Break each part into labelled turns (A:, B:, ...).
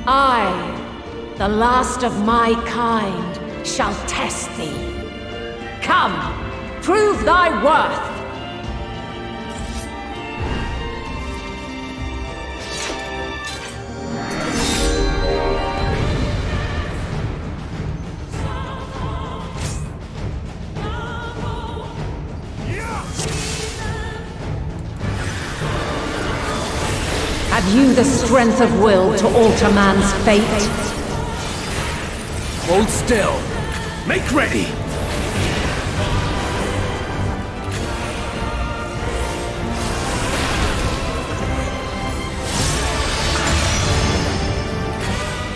A: I, the last of my kind, shall test thee. Come, prove thy worth! Have you the strength of will to alter man's fate?
B: Hold still. Make ready!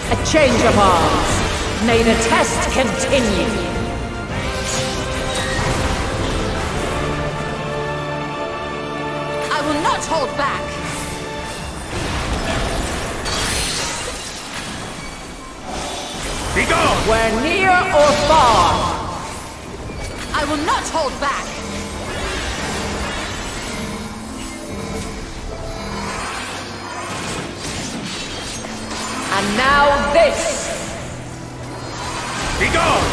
A: A change of arms. May the test continue.
C: I will not hold back.
B: Be gone!
A: Where near or far,
C: I will not hold back.
A: and now this!
B: Be gone!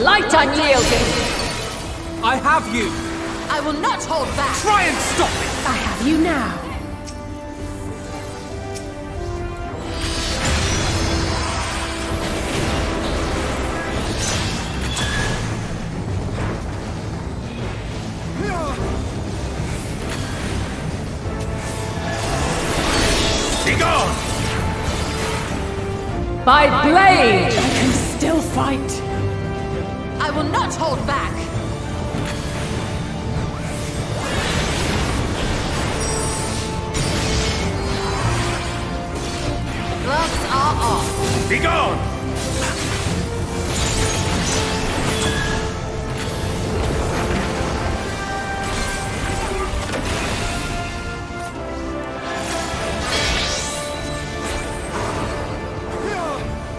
A: Light unyielding!
B: I have you!
C: I will not hold back.
B: Try and stop it!
A: I have you now.
B: Be gone!
A: By blade! I can still fight.
C: I will not hold back. The gloves are off.
B: Be gone!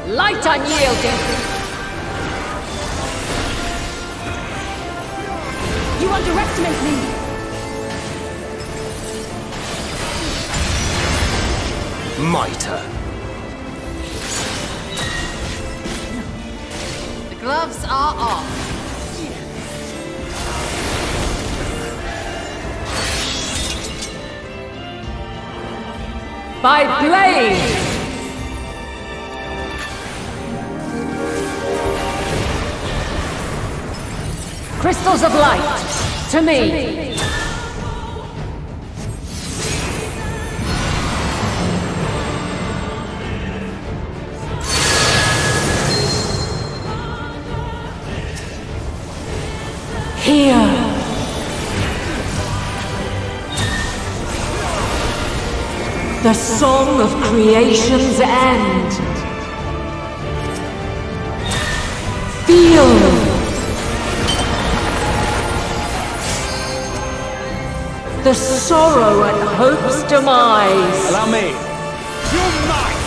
A: Light unyielding! You underestimate me!
B: Mitre.
C: The gloves are off.
A: By blade! Crystals of light, to me! Here! The song of creation's end! Feel! The sorrow at hope's demise.
B: Allow me. You're mine!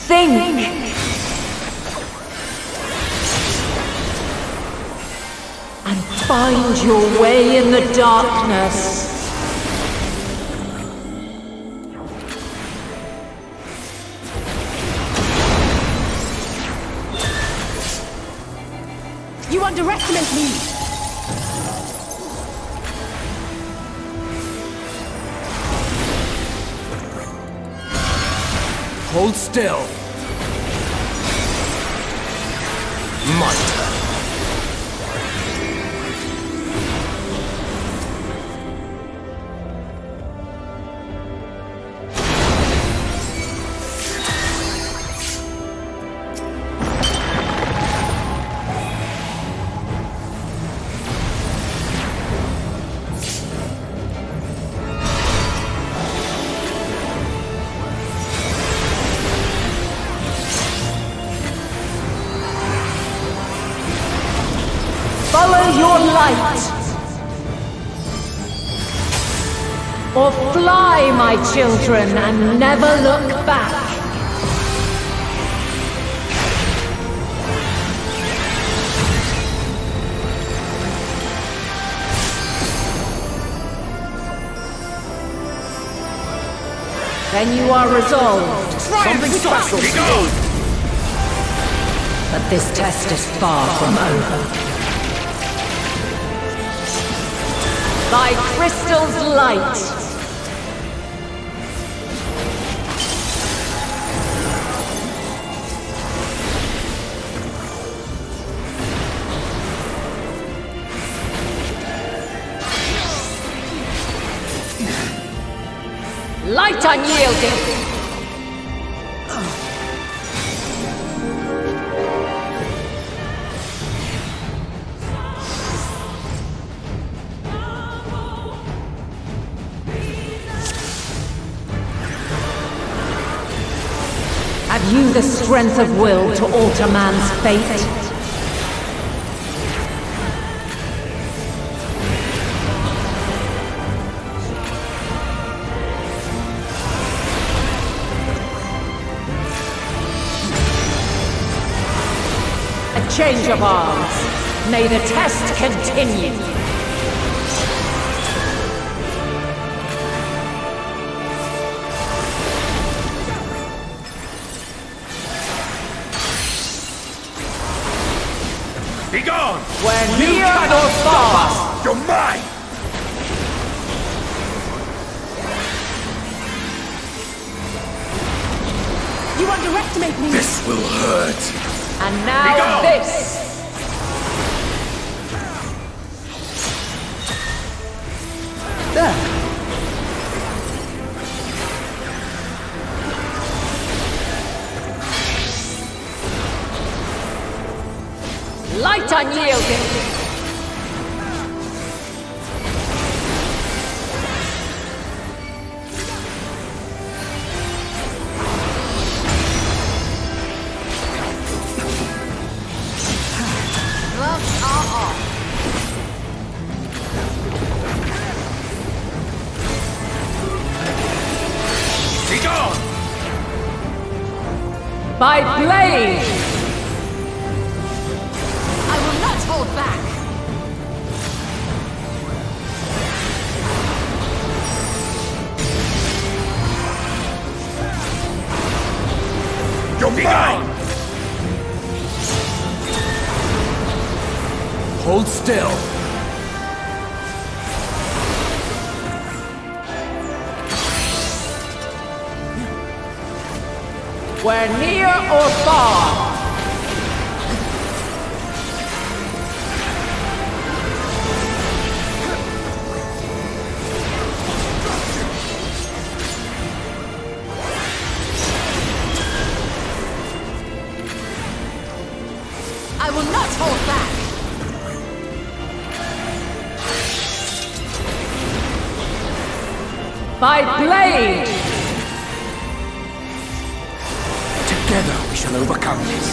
A: Think. And find your way in the darkness. You underestimate me.
B: Hold still. Mitre.
A: Follow your light. Or fly, my children, and never look back. Then you are resolved.
B: Something special. Be gone!
A: But this test is far from over. Thy crystal's light. Light unyielding! Have you the strength of will to alter man's fate? Change of arms. May the test continue.
B: Be gone!
A: Where near or far.
B: You're mine!
C: You underestimate me!
B: This will hurt!
A: And now this! There! Light unyielding!
C: Gloves are off.
B: Be gone!
A: By blade!
C: I will not hold back.
B: You're mine! Hold still.
A: Where near or far.
C: I will not hold back.
A: By blade!
B: Together we shall overcome this.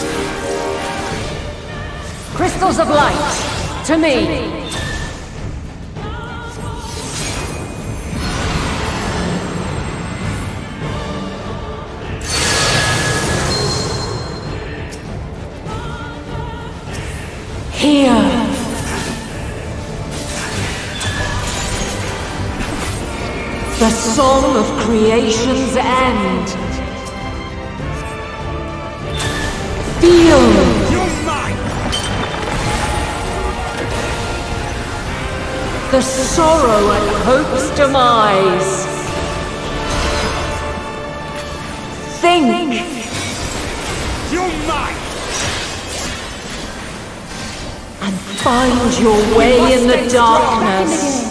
A: Crystals of light, to me! Here! The song of creation's end. Feel!
B: You're mine!
A: The sorrow at hope's demise. Think!
B: You're mine!
A: And find your way in the darkness.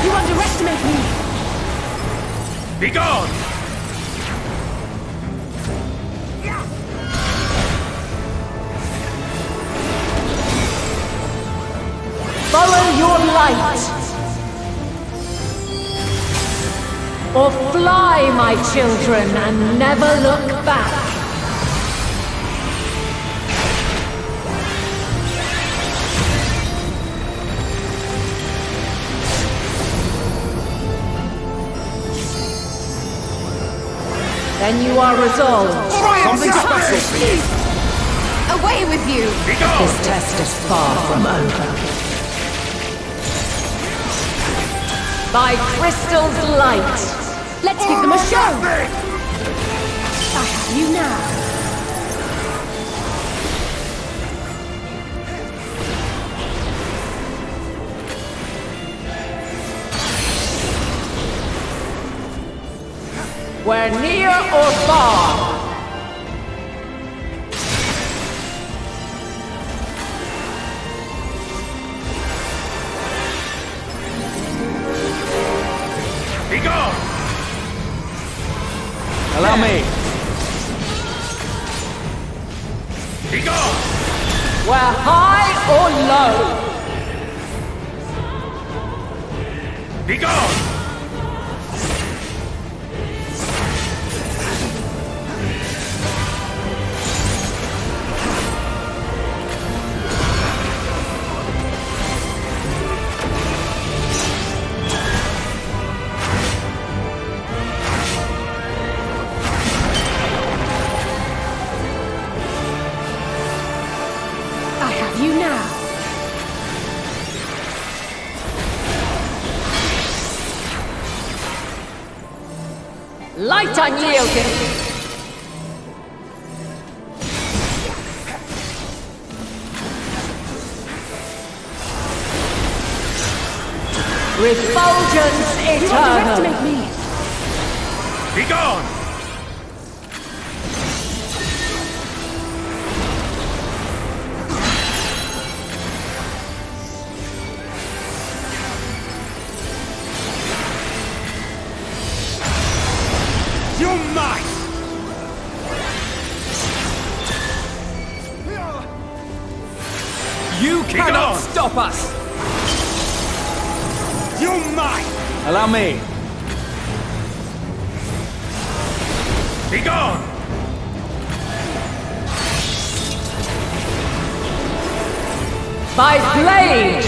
C: You underestimate me.
B: Be gone!
A: light! Or fly, my children, and never look back! Then you are resolved.
B: Something special for you!
C: Away with you!
A: This test is far from over. By Crystal's light!
C: Let's give them a show! I have you now.
A: We're near or far!
B: Be gone!
D: Allow me.
B: Be gone!
A: We're high or low!
B: Be gone!
C: I have you now.
A: Light unyielding! Refulgence eternal!
C: Underestimate me.
B: Be gone! Your might!
D: You
B: Be
D: cannot
B: gone!
D: stop us.
B: Your might!
D: Allow me.
B: Be gone!
A: By blade!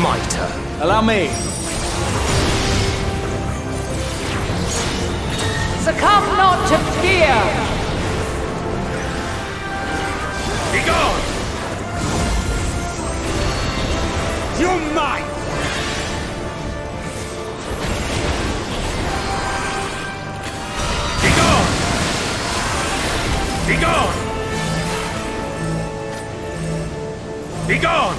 D: Mitre. Allow me.
A: Succumb not to fear!
B: Be gone! Your might! Be gone! Be gone! Be gone!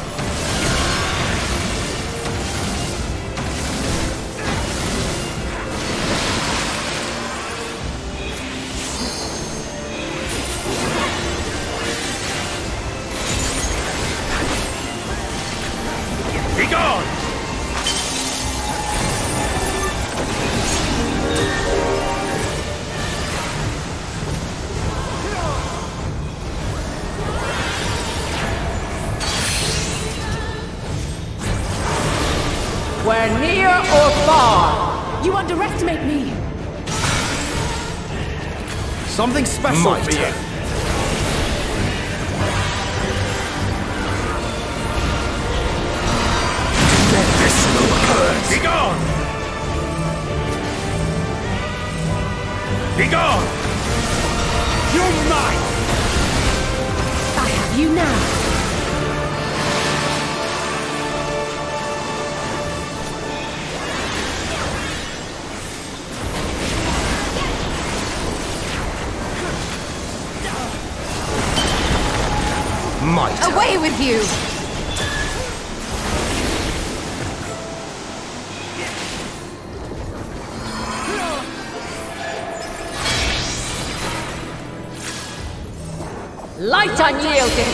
B: Be gone!
A: We're near or far!
C: You underestimate me.
D: Something special for you.
B: Be gone! Be gone! Your might!
C: I have you now.
D: Mitre.
C: Away with you!
A: Light unyielding!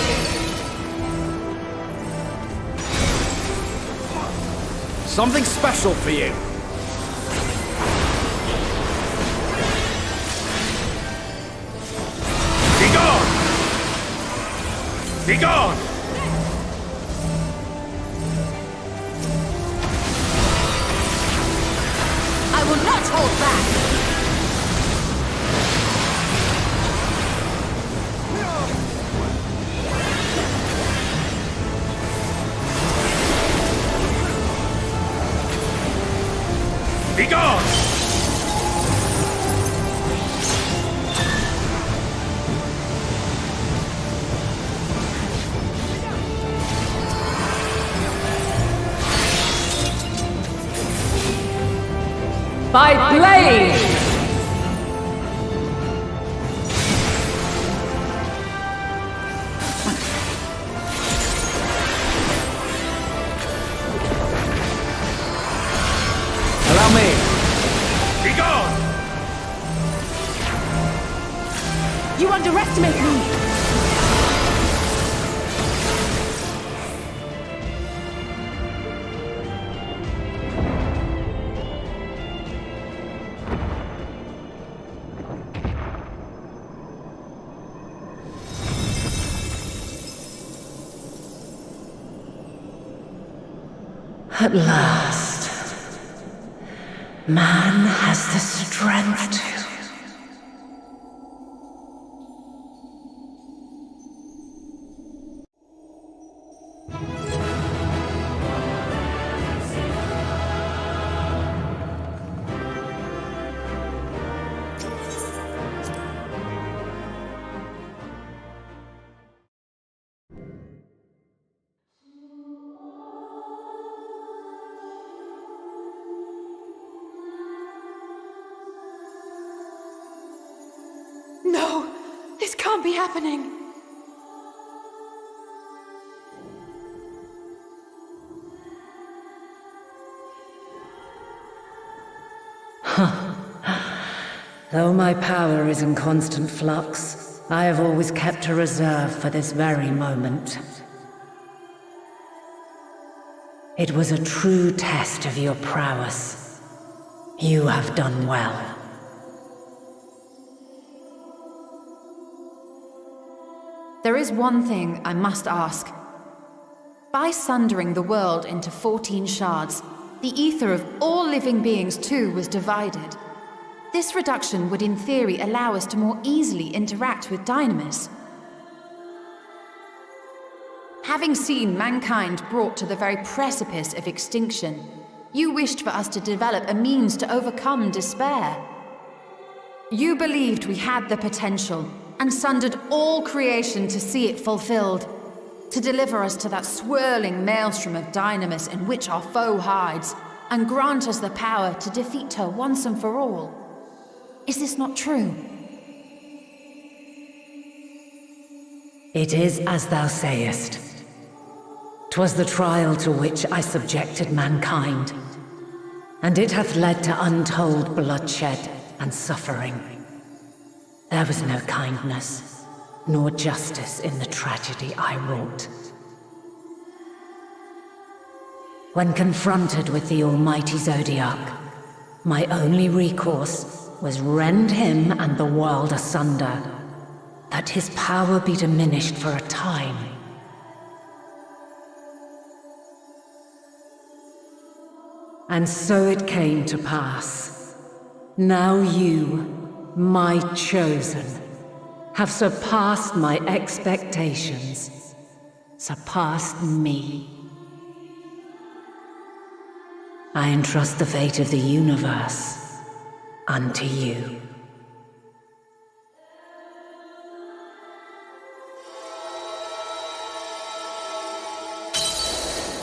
D: Something special for you.
B: Begone!
A: I will not hold back!
B: Begone!
A: By blade!
D: Allow me!
B: Begone!
C: You underestimate me!
A: At last, man has the strength to...
C: No! This can't be happening!
A: Though my power is in constant flux, I have always kept a reserve for this very moment. It was a true test of your prowess. You have done well.
E: There is one thing I must ask. By sundering the world into 14 shards, the ether of all living beings too was divided. This reduction would in theory allow us to more easily interact with Dynamis. Having seen mankind brought to the very precipice of extinction, you wished for us to develop a means to overcome despair. You believed we had the potential, and sundered all creation to see it fulfilled, to deliver us to that swirling maelstrom of Dynamis in which our foe hides, and grant us the power to defeat her once and for all. Is this not true?
A: It is as thou sayest. 'Twas the trial to which I subjected mankind, and it hath led to untold bloodshed and suffering. There was no kindness, nor justice in the tragedy I wrought. When confronted with the almighty Zodiac, my only recourse was rend him and the world asunder, that his power be diminished for a time. And so it came to pass. Now you, my chosen, have surpassed my expectations, surpassed me. I entrust the fate of the universe unto you.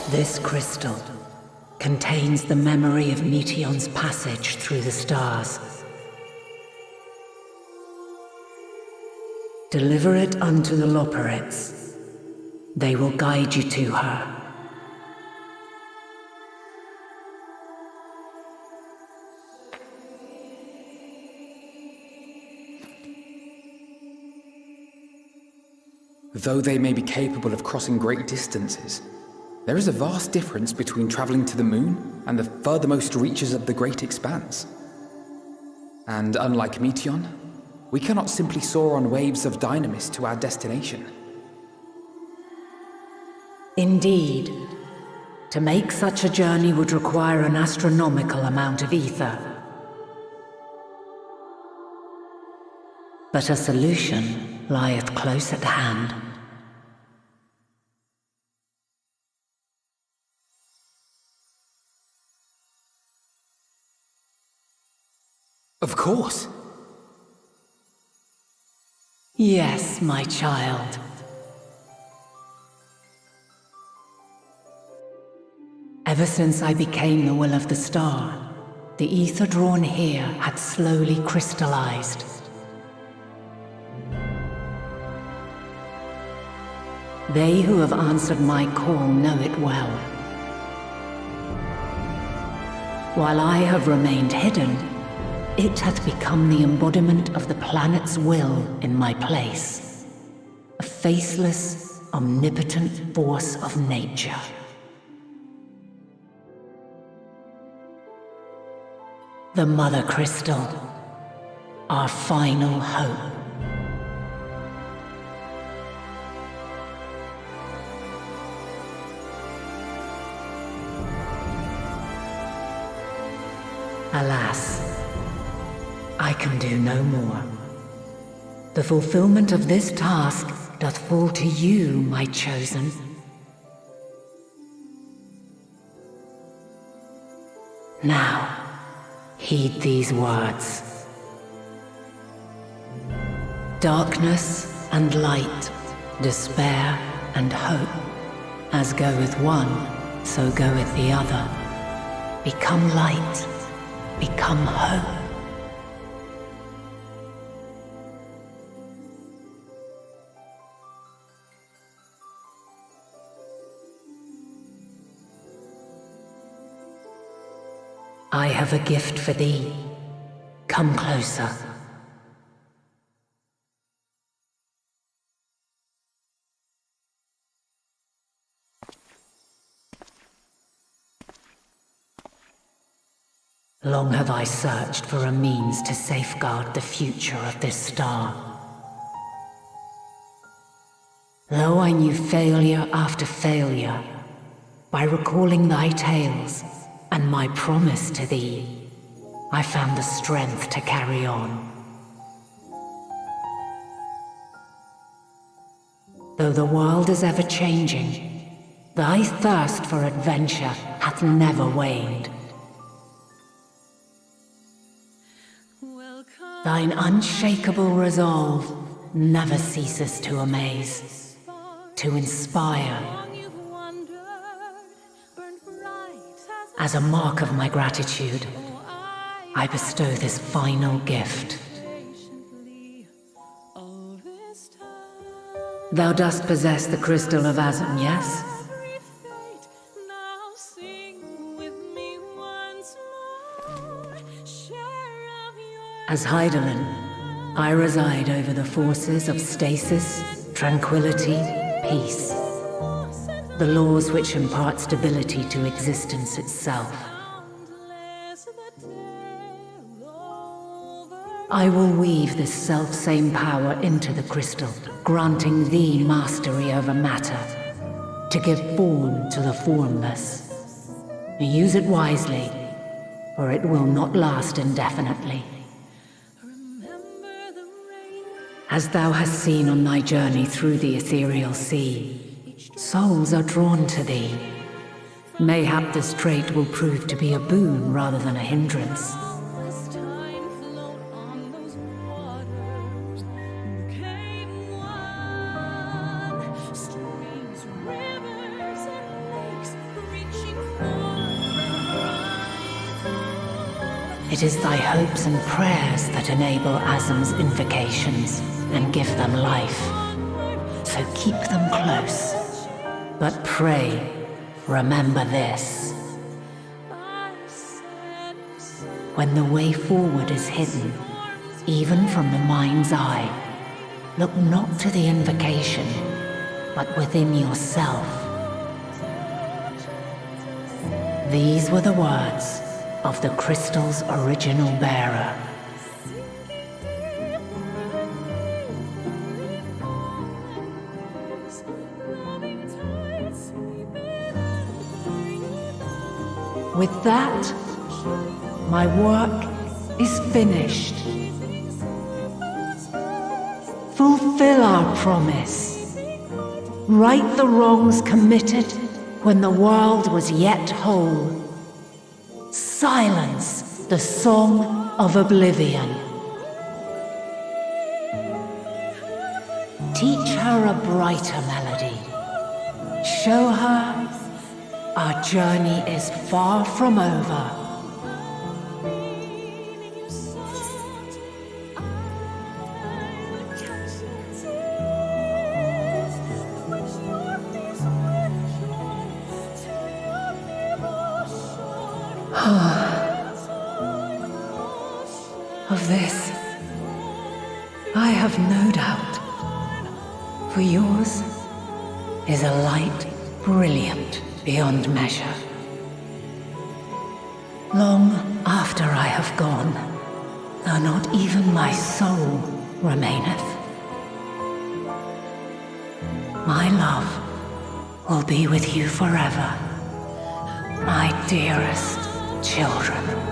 A: This crystal contains the memory of Meteion's passage through the stars. Deliver it unto the Loporrits. They will guide you to her.
F: Though they may be capable of crossing great distances, there is a vast difference between traveling to the moon and the furthermost reaches of the great expanse. And unlike Meteion, we cannot simply soar on waves of Dynamis to our destination.
A: Indeed. To make such a journey would require an astronomical amount of ether. But a solution lieth close at hand.
F: Of course.
A: Yes, my child. Ever since I became the will of the star, the ether drawn here had slowly crystallized. They who have answered my call know it well. While I have remained hidden, it hath become the embodiment of the planet's will in my place. A faceless, omnipotent force of nature. The Mother Crystal, our final hope. Alas, I can do no more. The fulfillment of this task doth fall to you, my chosen. Now, heed these words. Darkness and light, despair and hope, as goeth one, so goeth the other. Become light, become hope. I have a gift for thee. Come closer. Long have I searched for a means to safeguard the future of this star. Though I knew failure after failure, by recalling thy tales and my promise to thee, I found the strength to carry on. Though the world is ever changing, thy thirst for adventure hath never waned. Thine unshakable resolve never ceases to amaze, to inspire. As a mark of my gratitude, I bestow this final gift. Thou dost possess the crystal of Azum, yes? As Heidelin, I reside over the forces of stasis, tranquility, peace. The laws which impart stability to existence itself. I will weave this self-same power into the crystal, granting thee mastery over matter, to give form to the formless. Use it wisely, for it will not last indefinitely. As thou hast seen on thy journey through the ethereal sea, souls are drawn to thee. Mayhap this trait will prove to be a boon rather than a hindrance. It is thy hopes and prayers that enable Azum's invocations and give them life. So keep them close. But pray, remember this. When the way forward is hidden, even from the mind's eye, look not to the invocation, but within yourself. These were the words of the crystal's original bearer. With that, my work is finished. Fulfill our promise. Right the wrongs committed when the world was yet whole. Silence the song of oblivion. Teach her a brighter melody. Show her our journey is far from over. Of this, I have no doubt. For yours is a light brilliant beyond measure. Long after I have gone, though not even my soul remaineth, my love will be with you forever, my dearest children.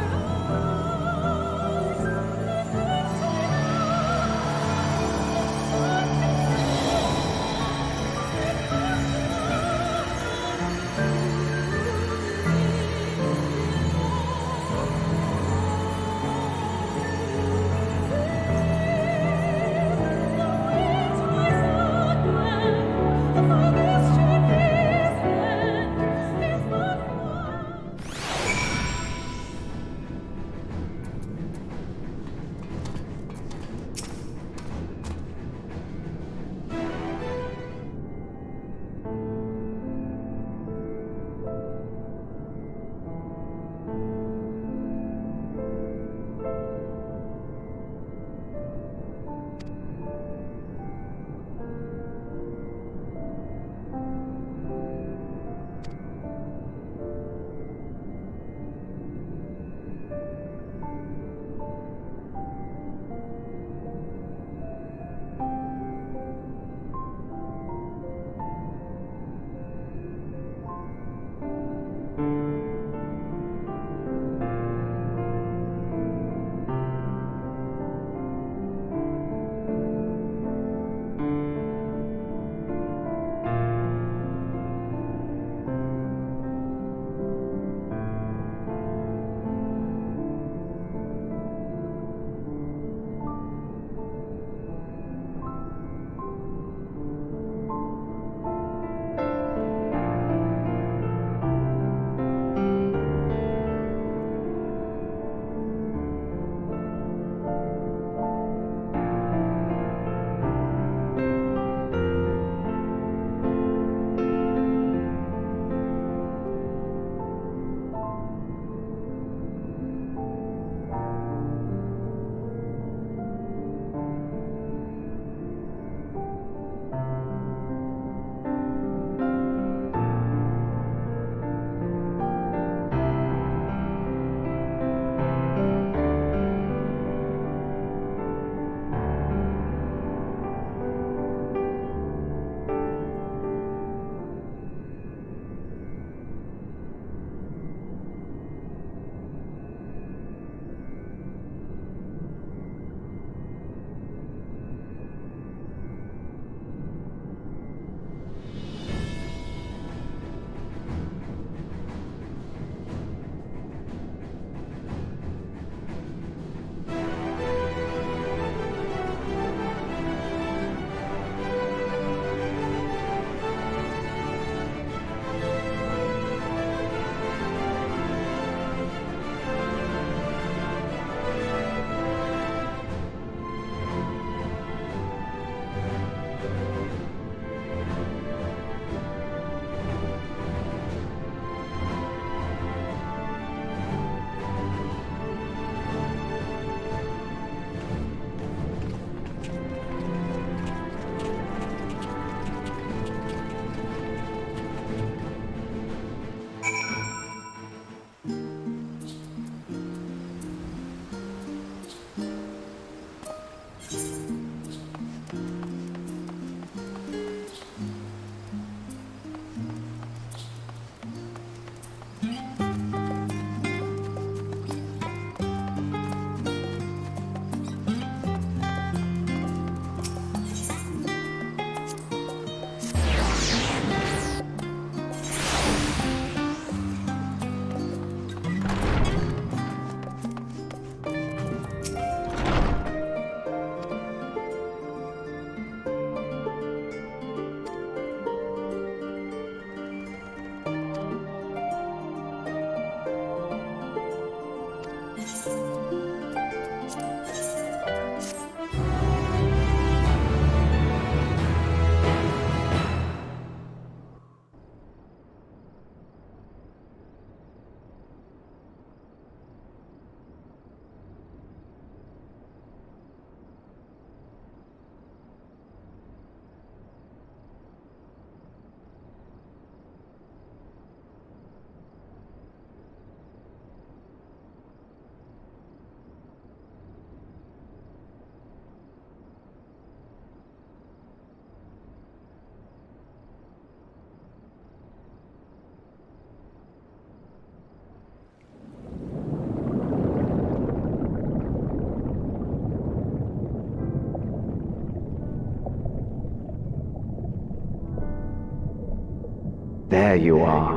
G: There you are.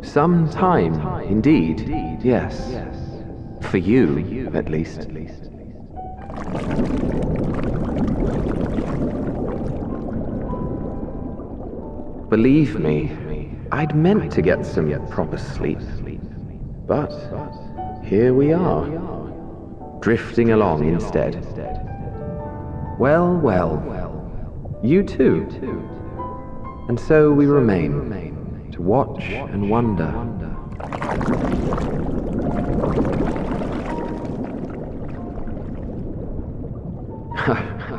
G: Some time, indeed, yes. For you, at least. Believe me, I'd meant to get some proper sleep. But here we are, drifting along instead. Well, well, you too. And so we remain, to watch and wonder.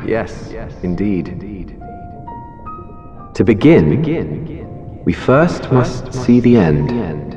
G: Yes, indeed. To begin, we first must see the end.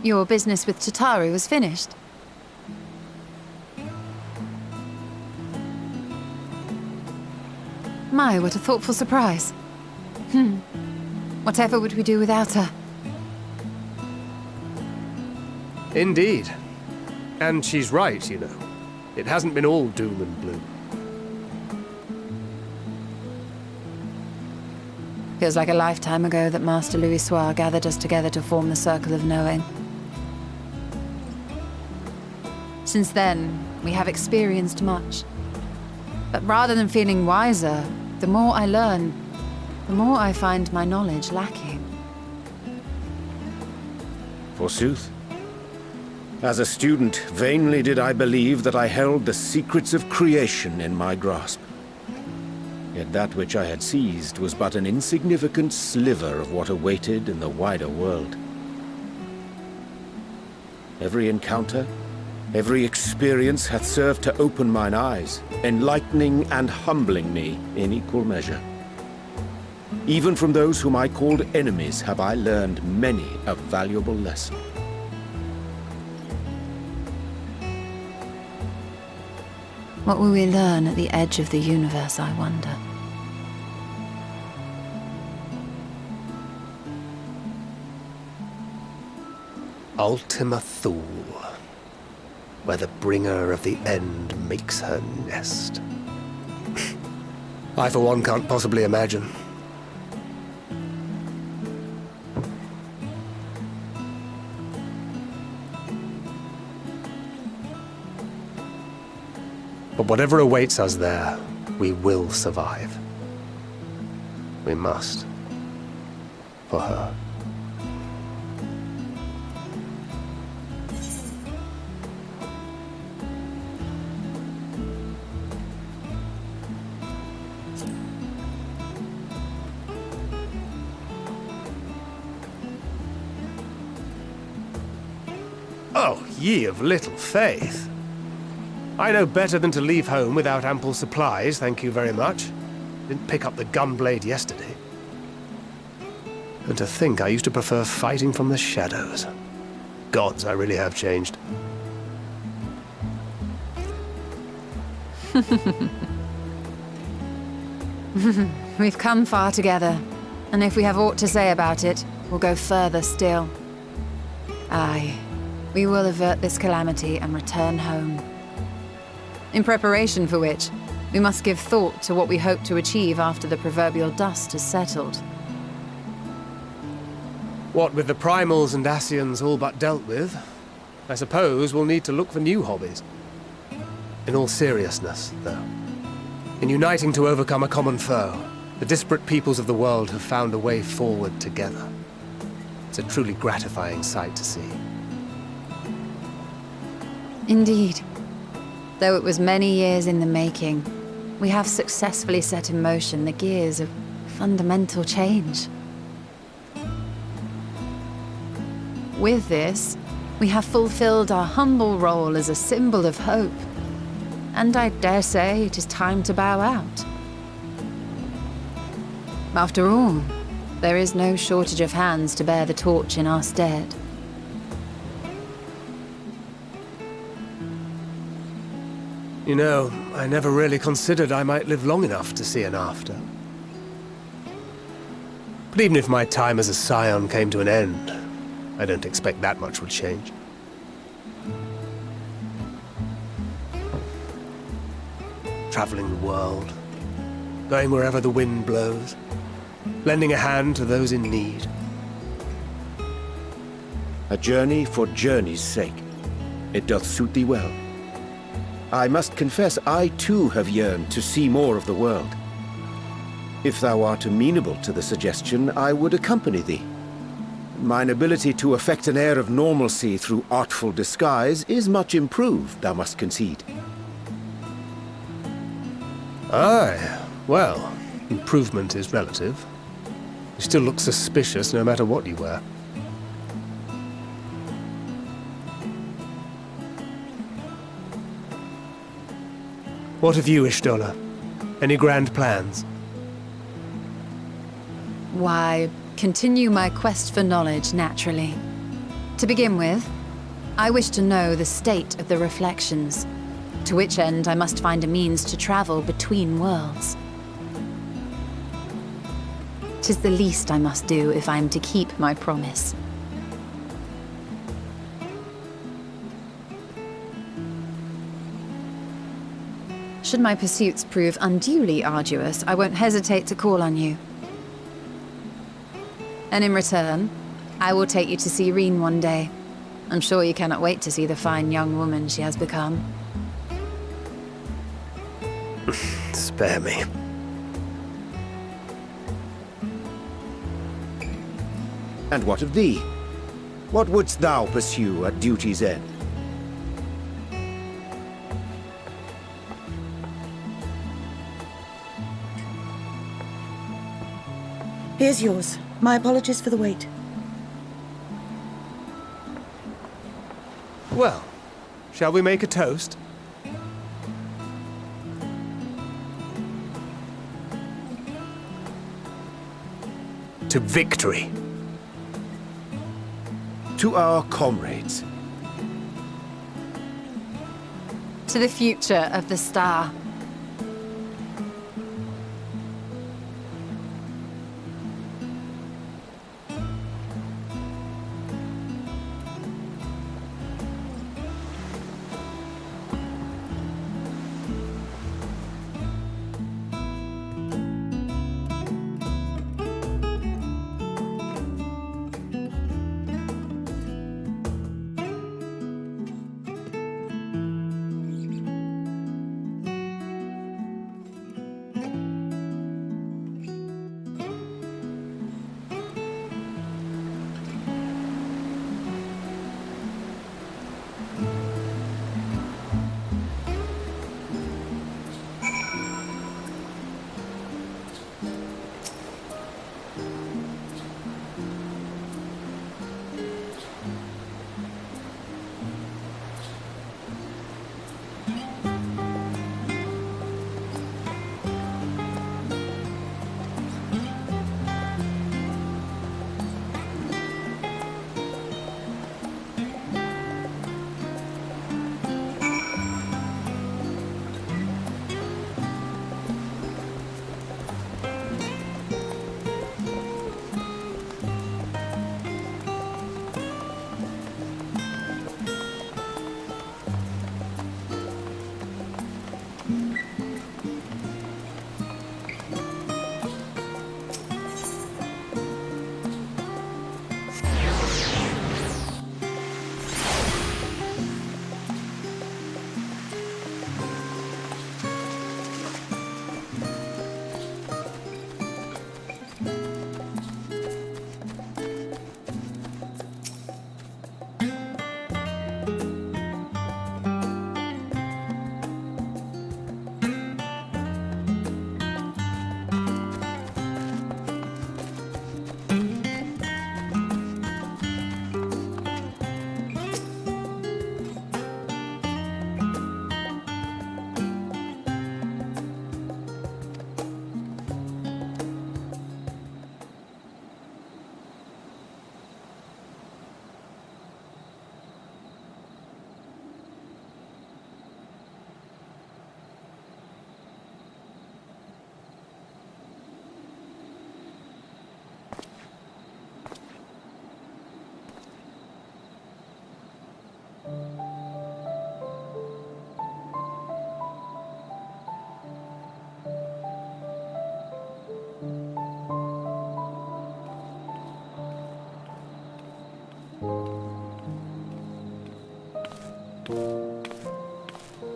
E: Your business with Chitauri was finished. My, what a thoughtful surprise. Whatever would we do without her?
B: Indeed. And she's right, you know. It hasn't been all doom and gloom.
E: Feels like a lifetime ago that Master Louis Soir gathered us together to form the Circle of Knowing. Since then, we have experienced much. But rather than feeling wiser, the more I learn, the more I find my knowledge lacking.
H: Forsooth. As a student, vainly did I believe that I held the secrets of creation in my grasp. Yet that which I had seized was but an insignificant sliver of what awaited in the wider world. Every encounter, every experience hath served to open mine eyes, enlightening and humbling me in equal measure. Even from those whom I called enemies have I learned many a valuable lesson.
E: What will we learn at the edge of the universe, I wonder?
B: Ultima Thule, where the bringer of the end makes her nest. I, for one, can't possibly imagine. But whatever awaits us there, we will survive. We must. For her. Oh, ye of little faith. I know better than to leave home without ample supplies, thank you very much. Didn't pick up the gunblade yesterday. And to think I used to prefer fighting from the shadows. Gods, I really have changed.
E: We've come far together, and if we have aught to say about it, we'll go further still. Aye, we will avert this calamity and return home. In preparation for which, we must give thought to what we hope to achieve after the proverbial dust has settled.
B: What with the primals and Ascians all but dealt with, I suppose we'll need to look for new hobbies. In all seriousness, though, in uniting to overcome a common foe, the disparate peoples of the world have found a way forward together. It's a truly gratifying sight to see.
E: Indeed. Though it was many years in the making, we have successfully set in motion the gears of fundamental change. With this, we have fulfilled our humble role as a symbol of hope. And I dare say it is time to bow out. After all, there is no shortage of hands to bear the torch in our stead.
B: You know, I never really considered I might live long enough to see an after. But even if my time as a scion came to an end, I don't expect that much would change. Traveling the world, going wherever the wind blows, lending a hand to those in need.
H: A journey for journey's sake. It doth suit thee well. I must confess, I too have yearned to see more of the world. If thou art amenable to the suggestion, I would accompany thee. Mine ability to effect an air of normalcy through artful disguise is much improved, thou must concede.
B: Aye, well, improvement is relative. You still look suspicious no matter what you wear. What of you, Ishtola? Any grand plans?
E: Why, continue my quest for knowledge, naturally. To begin with, I wish to know the state of the reflections, to which end I must find a means to travel between worlds. 'Tis the least I must do if I am to keep my promise. Should my pursuits prove unduly arduous, I won't hesitate to call on you. And in return, I will take you to see Reen one day. I'm sure you cannot wait to see the fine young woman she has become.
B: Spare me.
H: And what of thee? What wouldst thou pursue at duty's end?
I: Here's yours. My apologies for the wait.
B: Well, shall we make a toast? To victory.
H: To our comrades.
E: To the future of the star.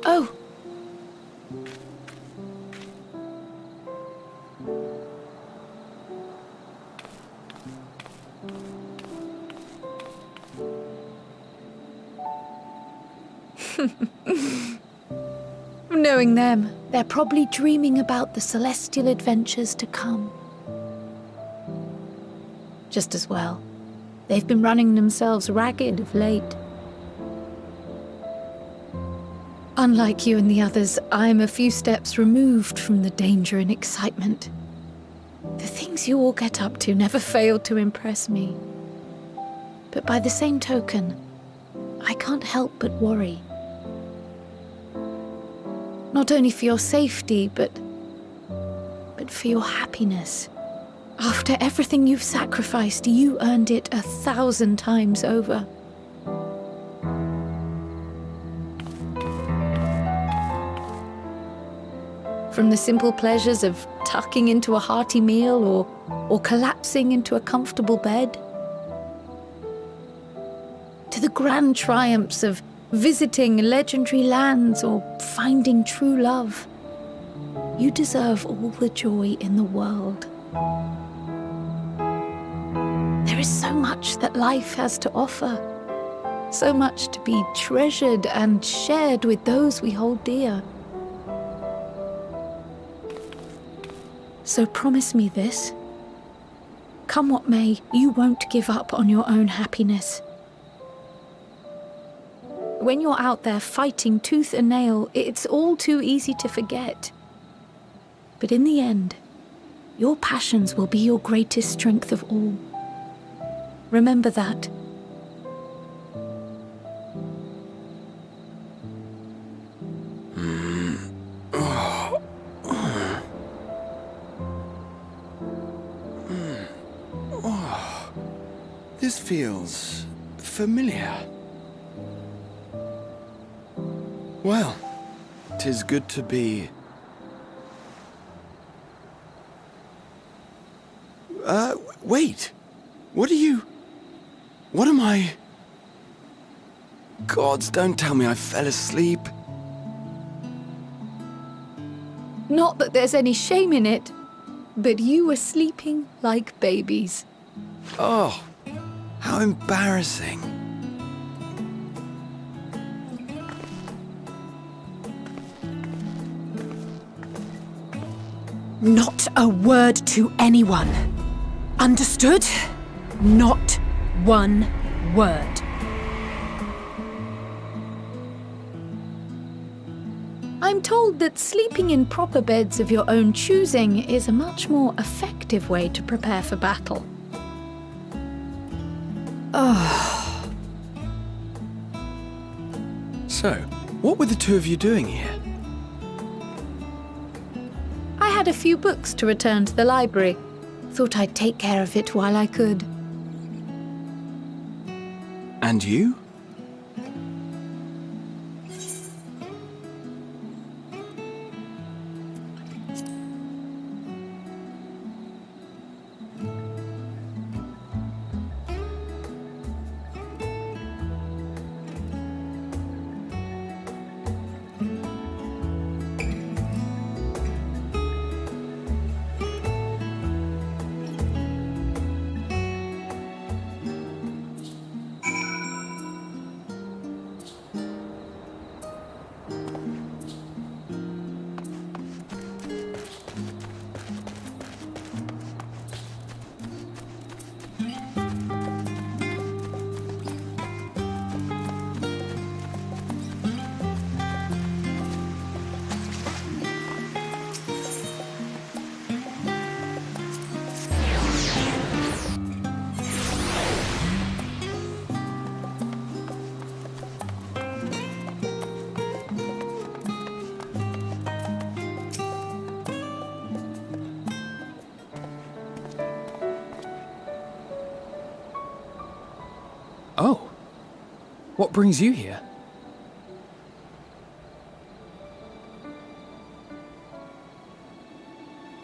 C: Oh! Knowing them, they're probably dreaming about the celestial adventures to come. Just as well. They've been running themselves ragged of late. Unlike you and the others, I'm a few steps removed from the danger and excitement. The things you all get up to never fail to impress me. But by the same token, I can't help but worry. Not only for your safety, but for your happiness. After everything you've sacrificed, you earned it 1,000 times over. From the simple pleasures of tucking into a hearty meal or collapsing into a comfortable bed, to the grand triumphs of visiting legendary lands or finding true love, you deserve all the joy in the world. There is so much that life has to offer, so much to be treasured and shared with those we hold dear. So promise me this. Come what may, you won't give up on your own happiness. When you're out there fighting tooth and nail, it's all too easy to forget. But in the end, your passions will be your greatest strength of all. Remember that.
J: This feels familiar. Well, 'tis good to be... wait! What am I... Gods, don't tell me I fell asleep.
C: Not that there's any shame in it, but you were sleeping like babies.
J: Oh, how embarrassing.
A: Not a word to anyone. Understood? Not one word.
C: I'm told that sleeping in proper beds of your own choosing is a much more effective way to prepare for battle.
J: So, what were the two of you doing here?
C: I had a few books to return to the library. Thought I'd take care of it while I could.
J: And you?
F: Oh. What brings you here?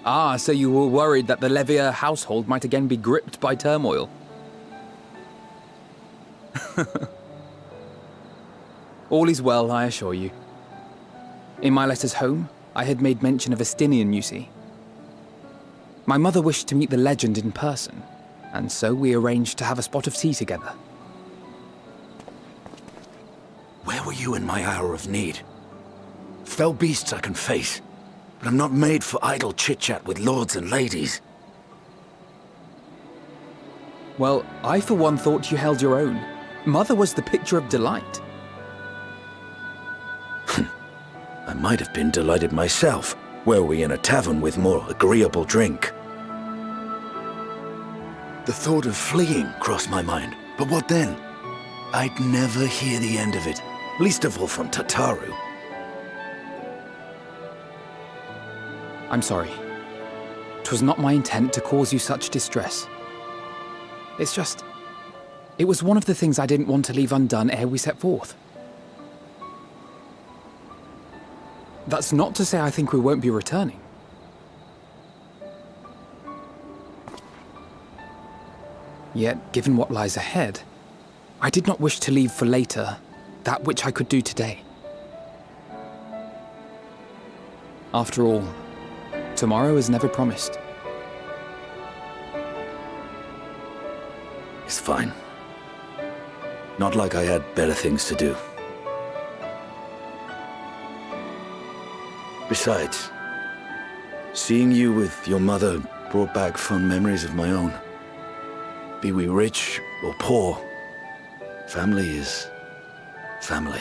F: Ah, so you were worried that the Levier household might again be gripped by turmoil. All is well, I assure you. In my letters home, I had made mention of Estinian, you see. My mother wished to meet the legend in person, and so we arranged to have a spot of tea together.
H: Where were you in my hour of need? Fell beasts I can face, but I'm not made for idle chit-chat with lords and ladies.
F: Well, I for one thought you held your own. Mother was the picture of delight.
H: I might have been delighted myself, were we in a tavern with more agreeable drink. The thought of fleeing crossed my mind, But what then? I'd never hear the end of it. Least of all from Tataru.
F: I'm sorry. 'Twas not my intent to cause you such distress. It's just... It was one of the things I didn't want to leave undone ere we set forth. That's not to say I think we won't be returning. Yet, given what lies ahead, I did not wish to leave for later that which I could do today. After all, tomorrow is never promised.
H: It's fine. Not like I had better things to do. Besides, seeing you with your mother brought back fond memories of my own. Be we rich or poor, family is family.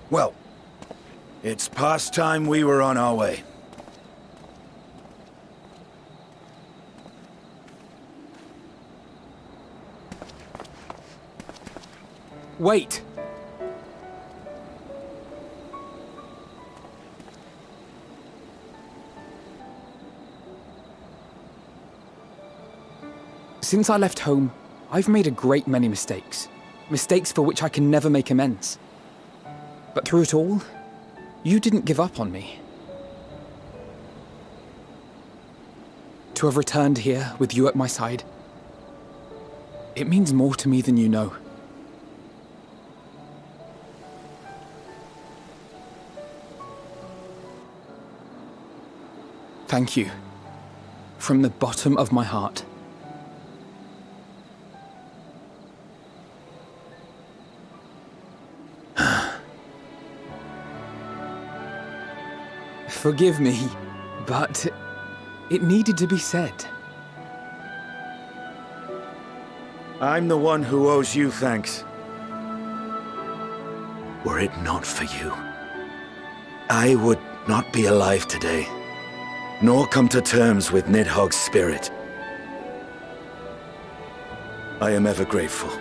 H: Well, it's past time we were on our way.
F: Wait! Since I left home, I've made a great many mistakes. Mistakes for which I can never make amends. But through it all, you didn't give up on me. To have returned here with you at my side, it means more to me than you know. Thank you, from the bottom of my heart. Forgive me, but it needed to be said.
H: I'm the one who owes you thanks. Were it not for you, I would not be alive today, nor come to terms with Nidhogg's spirit. I am ever grateful.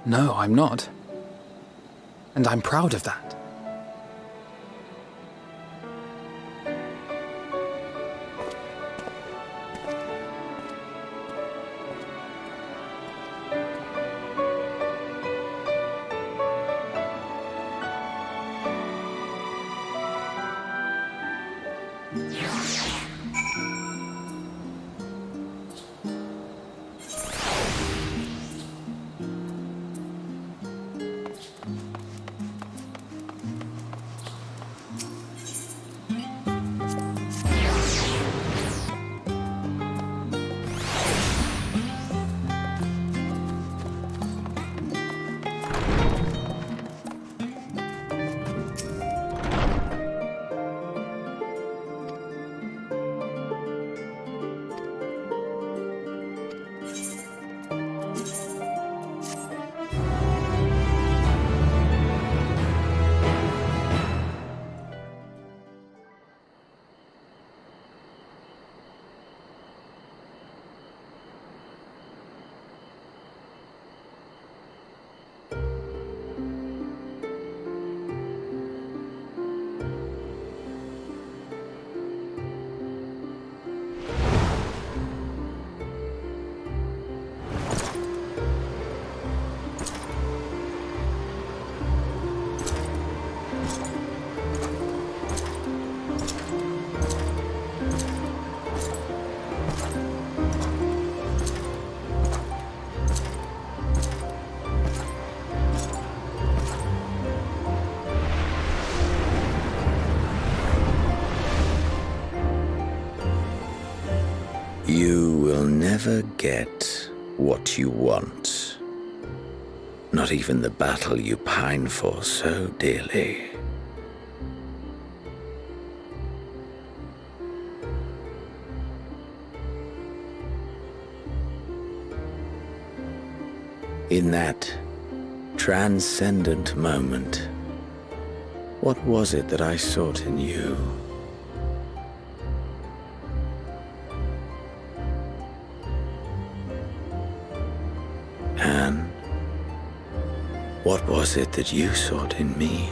F: No, I'm not. And I'm proud of that.
H: You will never get what you want.
K: Not even the battle you pine for so dearly. In that transcendent moment, what was it that I sought in you? And what was it that you sought in me?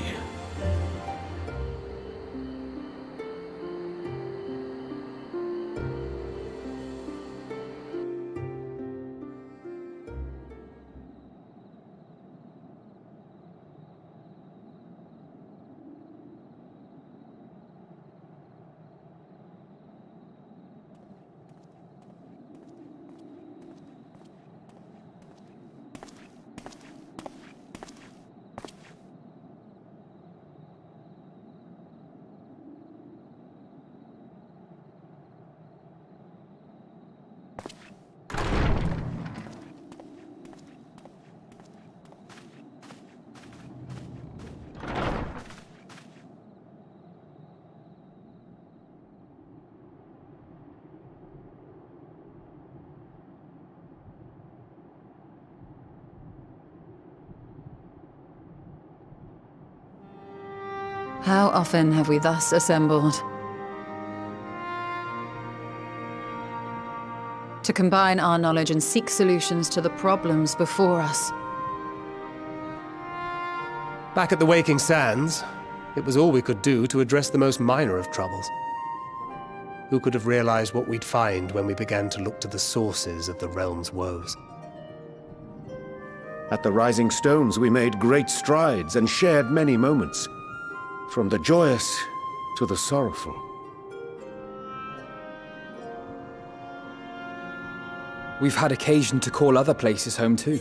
E: How often have we thus assembled? To combine our knowledge and seek solutions to the problems before us.
B: Back at the Waking Sands, it was all we could do to address the most minor of troubles. Who could have realized what we'd find when we began to look to the sources of the realm's woes?
H: At the Rising Stones, we made great strides and shared many moments, from the joyous to the sorrowful.
F: We've had occasion to call other places home too.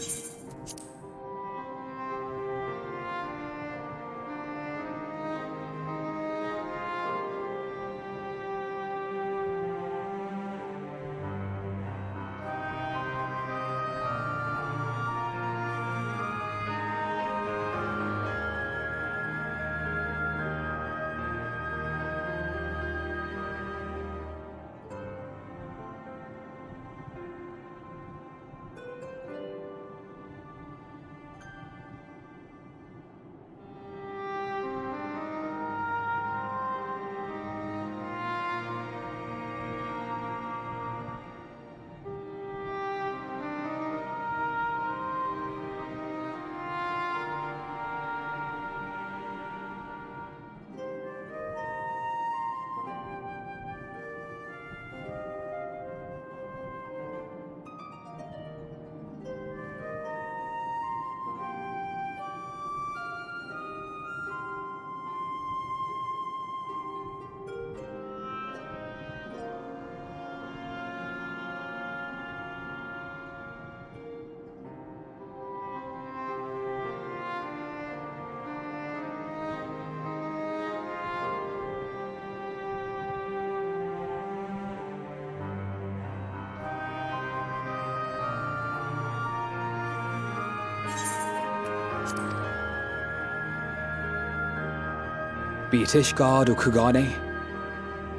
F: Be it Ishgard or Kugane,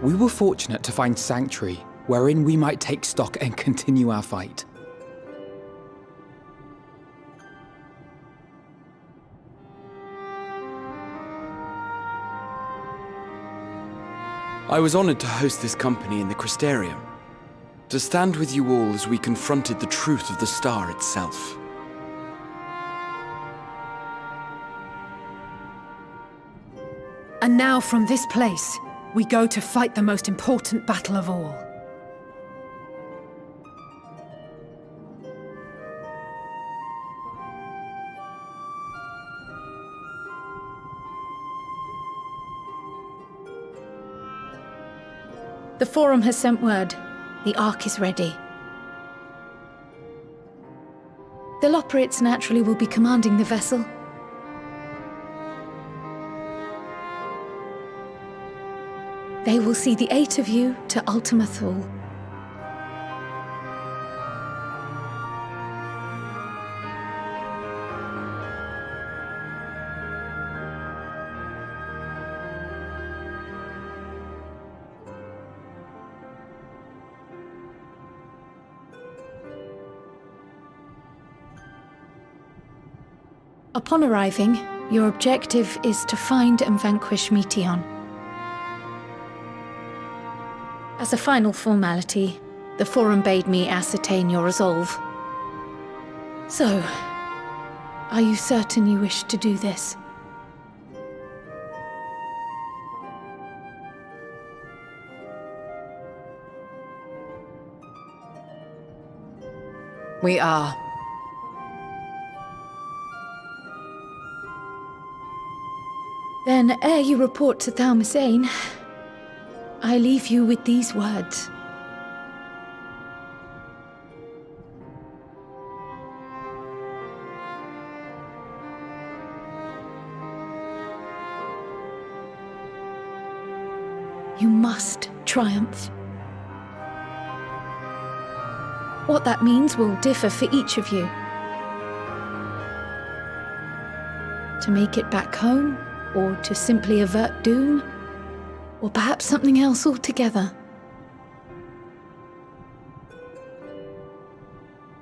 F: we were fortunate to find sanctuary wherein we might take stock and continue our fight.
J: I was honored to host this company in the Crystarium, to stand with you all as we confronted the truth of the star itself.
L: And now from this place, we go to fight the most important battle of all.
C: The Forum has sent word. The Ark is ready. The Loporrits naturally will be commanding the vessel. They will see the 8 of you to Ultima Thule. Upon arriving, your objective is to find and vanquish Meteon. As a final formality, the Forum bade me ascertain your resolve. So, are you certain you wish to do this?
E: We are.
C: Then, ere you report to Thalmasane, I leave you with these words. You must triumph. What that means will differ for each of you. To make it back home, or to simply avert doom, or perhaps something else altogether.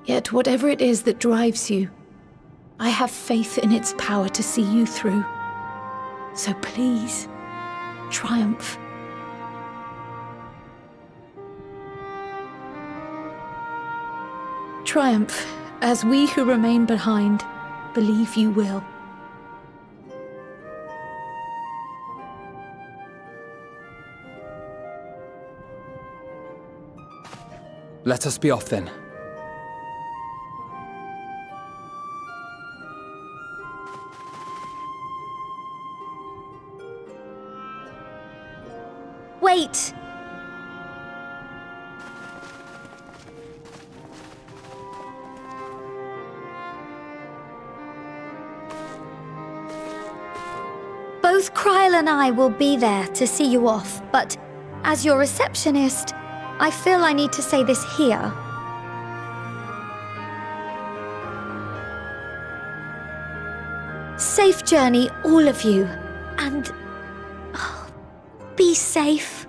C: Yet whatever it is that drives you, I have faith in its power to see you through. So please, triumph. Triumph, as we who remain behind believe you will.
F: Let us be off then.
M: Wait! Both Kryl and I will be there to see you off, but as your receptionist, I feel I need to say this here. Safe journey, all of you, and be safe.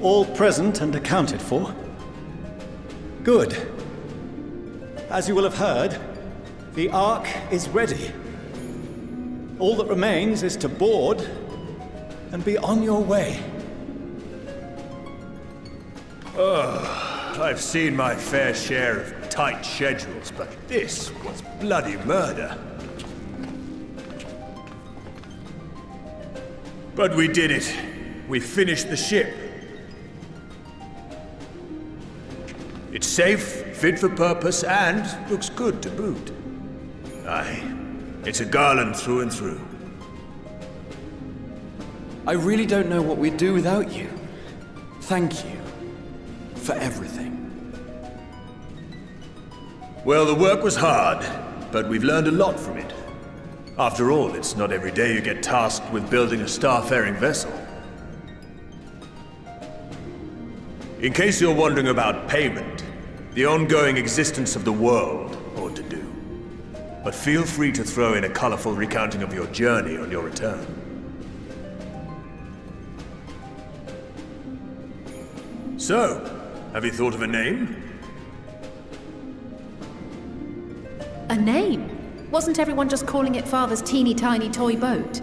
N: All present and accounted for? Good. As you will have heard, the Ark is ready. All that remains is to board and be on your way.
O: I've seen my fair share of tight schedules, but this was bloody murder. But we did it. We finished the ship. It's safe, fit for purpose, and looks good to boot. Aye, it's a garland through and through.
J: I really don't know what we'd do without you. Thank you for everything.
O: Well, the work was hard, but we've learned a lot from it. After all, it's not every day you get tasked with building a starfaring vessel. In case you're wondering about payment, the ongoing existence of the world ought to do. But feel free to throw in a colorful recounting of your journey on your return. So, have you thought of a name?
L: A name? Wasn't everyone just calling it Father's teeny tiny toy boat?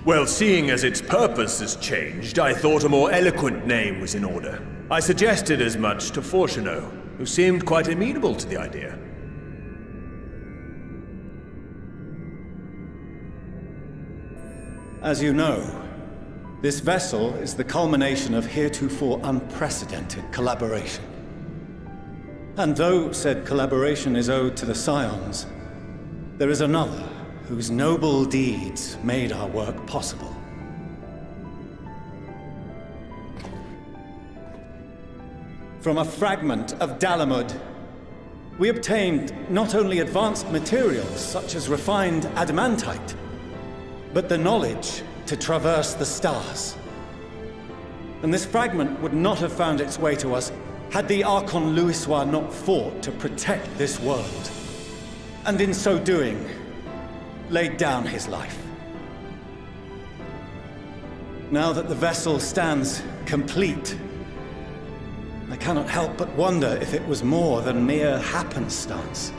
O: Well, seeing as its purpose has changed, I thought a more eloquent name was in order. I suggested as much to Fortuno, who seemed quite amenable to the idea.
N: As you know, this vessel is the culmination of heretofore unprecedented collaboration. And though said collaboration is owed to the Scions, there is another whose noble deeds made our work possible. From a fragment of Dalamud, we obtained not only advanced materials such as refined adamantite, but the knowledge to traverse the stars. And this fragment would not have found its way to us had the Archon Louisois not fought to protect this world, and in so doing, laid down his life. Now that the vessel stands complete, I cannot help but wonder if it was more than mere happenstance.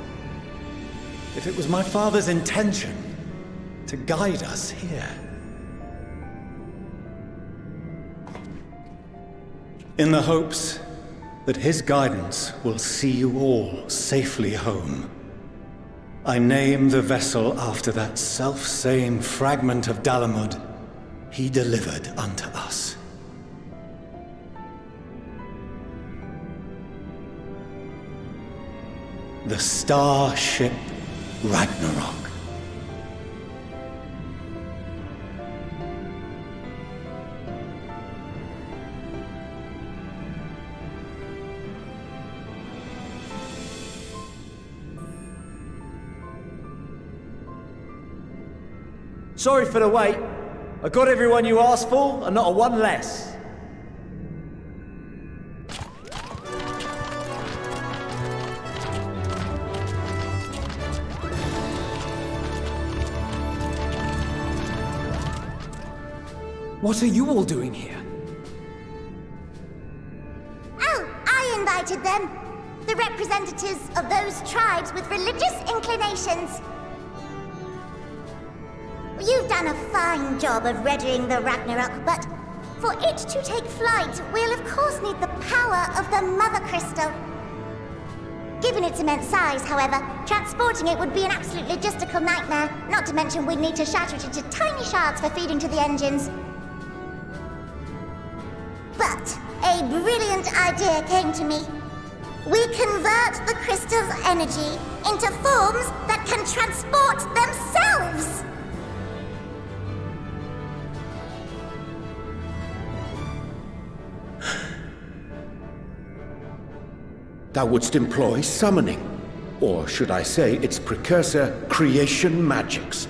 N: If it was my father's intention to guide us here. In the hopes that his guidance will see you all safely home, I name the vessel after that self-same fragment of Dalamud he delivered unto us. The Starship Ragnarok.
D: Sorry for the wait. I got everyone you asked for, and not a one less.
F: What are you all doing here?
P: Oh, I invited them. The representatives of those tribes with religious inclinations. You've done a fine job of readying the Ragnarok, but for it to take flight, we'll of course need the power of the Mother Crystal. Given its immense size, however, transporting it would be an absolute logistical nightmare, not to mention we'd need to shatter it into tiny shards for feeding to the engines. But a brilliant idea came to me. We convert the crystal's energy into forms that can transport themselves!
H: Thou wouldst employ summoning, or should I say its precursor, creation magics.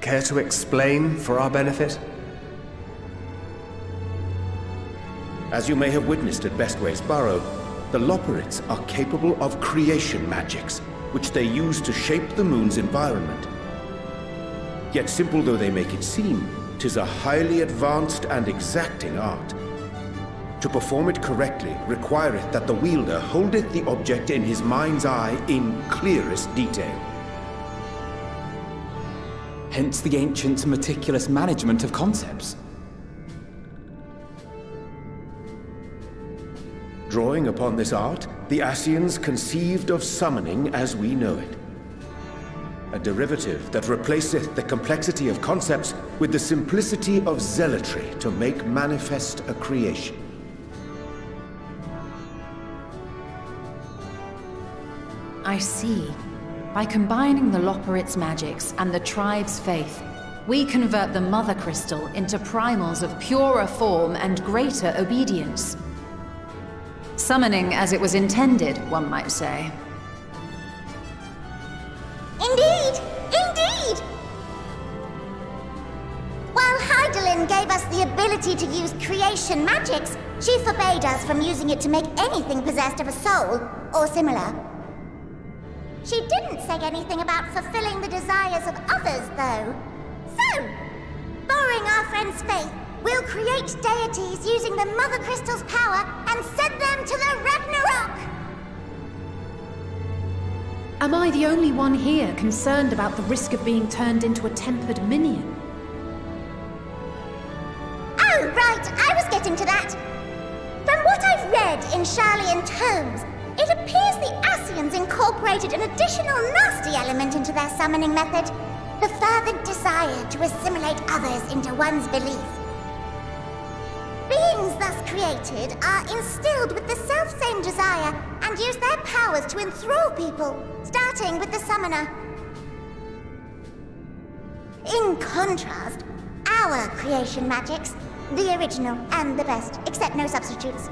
B: Care to explain for our benefit?
H: As you may have witnessed at Bestway's Burrow, the Loperids are capable of creation magics, which they use to shape the moon's environment. Yet simple though they make it seem, 'tis a highly advanced and exacting art. To perform it correctly requireth that the wielder holdeth the object in his mind's eye in clearest detail.
F: Hence the ancients' meticulous management of concepts.
H: Drawing upon this art, the Ascians conceived of summoning as we know it. A derivative that replaceth the complexity of concepts with the simplicity of zealotry to make manifest a creation.
E: I see. By combining the Loporrit's magics and the tribe's faith, we convert the Mother Crystal into primals of purer form and greater obedience. Summoning as it was intended, one might say.
P: Indeed! Indeed! While Heidelin gave us the ability to use creation magics, she forbade us from using it to make anything possessed of a soul, or similar. She didn't say anything about fulfilling the desires of others, though. So, borrowing our friend's faith, we'll create deities using the Mother Crystal's power and send them to the Ragnarok!
L: Am I the only one here concerned about the risk of being turned into a tempered minion?
P: Oh, right, I was getting to that. From what I've read in Sharlayan tomes, it appears the Ascians incorporated an additional nasty element into their summoning method. The fervent desire to assimilate others into one's belief. Beings thus created are instilled with the self-same desire and use their powers to enthrall people, starting with the summoner. In contrast, our creation magics, the original and the best, except no substitutes,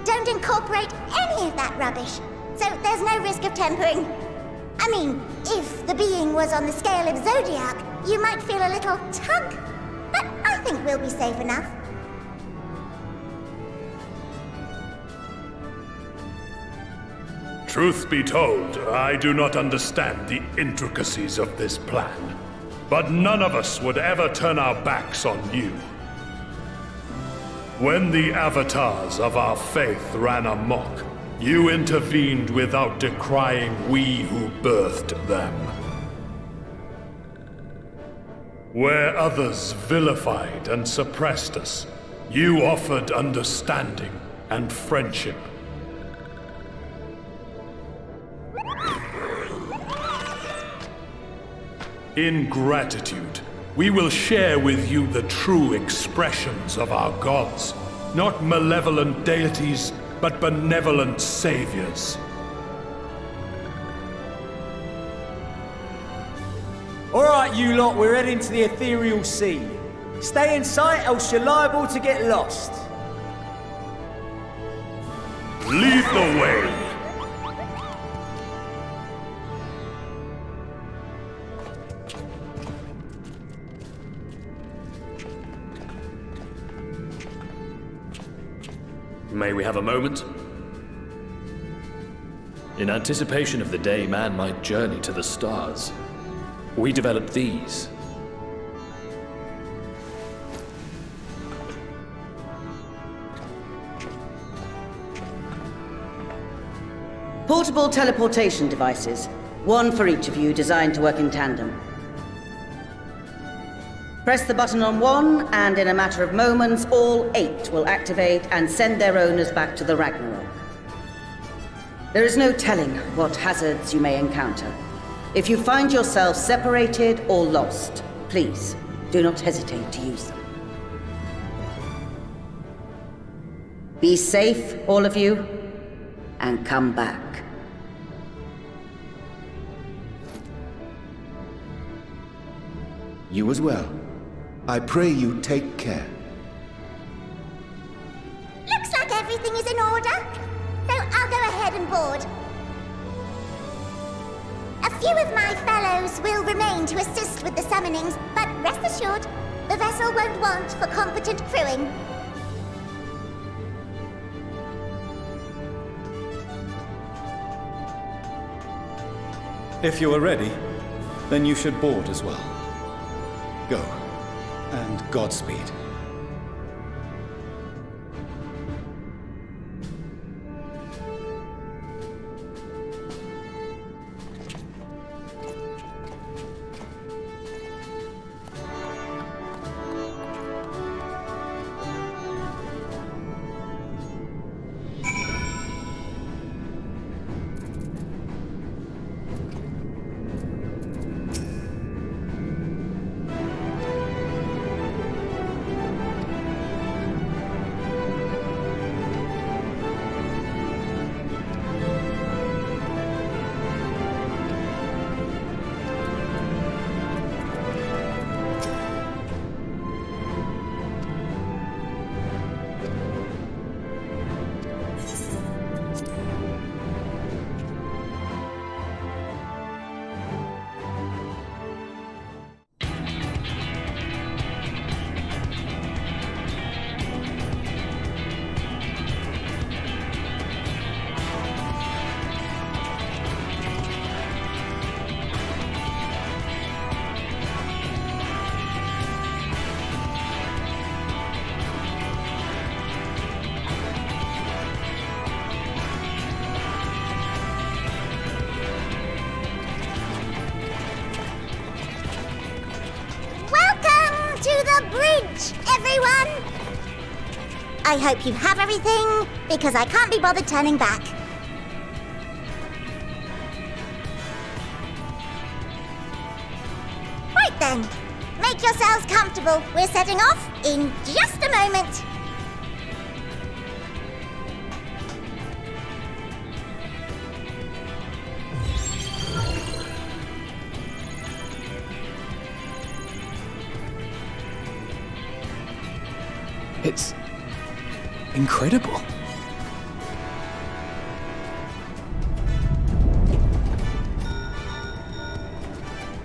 P: don't incorporate any of that rubbish, so there's no risk of tempering. I mean, if the being was on the scale of Zodiac, you might feel a little tug, but I think we'll be safe enough.
O: Truth be told, I do not understand the intricacies of this plan. But none of us would ever turn our backs on you. When the avatars of our faith ran amok, you intervened without decrying we who birthed them. Where others vilified and suppressed us, you offered understanding and friendship. In gratitude, we will share with you the true expressions of our gods, not malevolent deities, but benevolent saviors.
D: All right, you lot, we're heading to the ethereal sea. Stay in sight, else you're liable to get lost.
O: Lead the way.
Q: May we have a moment? In anticipation of the day man might journey to the stars, we developed these.
I: Portable teleportation devices. One for each of you, designed to work in tandem. Press the button on one, and in a matter of moments, all 8 will activate and send their owners back to the Ragnarok. There is no telling what hazards you may encounter. If you find yourself separated or lost, please do not hesitate to use them. Be safe, all of you, and come back.
H: You as well. I pray you take care.
P: Looks like everything is in order, so I'll go ahead and board. A few of my fellows will remain to assist with the summonings, but rest assured, the vessel won't want for competent crewing.
N: If you are ready, then you should board as well. Go, and Godspeed.
P: I hope you have everything, because I can't be bothered turning back. Right then, make yourselves comfortable. We're setting off in just a moment.
F: It's incredible.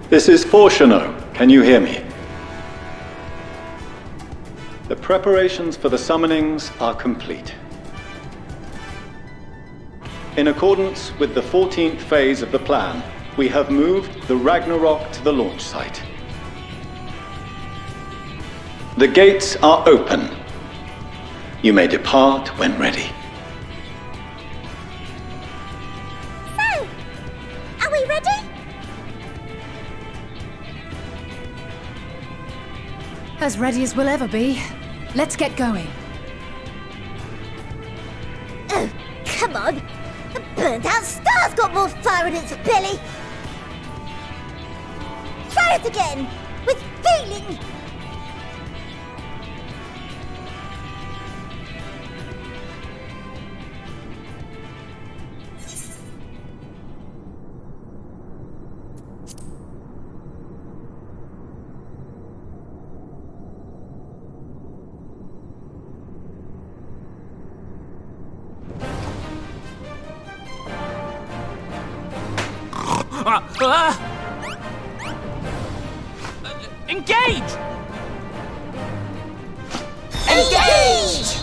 N: This is Fortuno. Can you hear me? The preparations for the summonings are complete. In accordance with the 14th phase of the plan, we have moved the Ragnarok to the launch site. The gates are open. You may depart when ready.
P: So, are we ready?
L: As ready as we'll ever be. Let's get going.
P: Oh, come on. The burnt-out star's got more fire in its belly. Try it again, with feeling.
D: Engage!
P: Engage!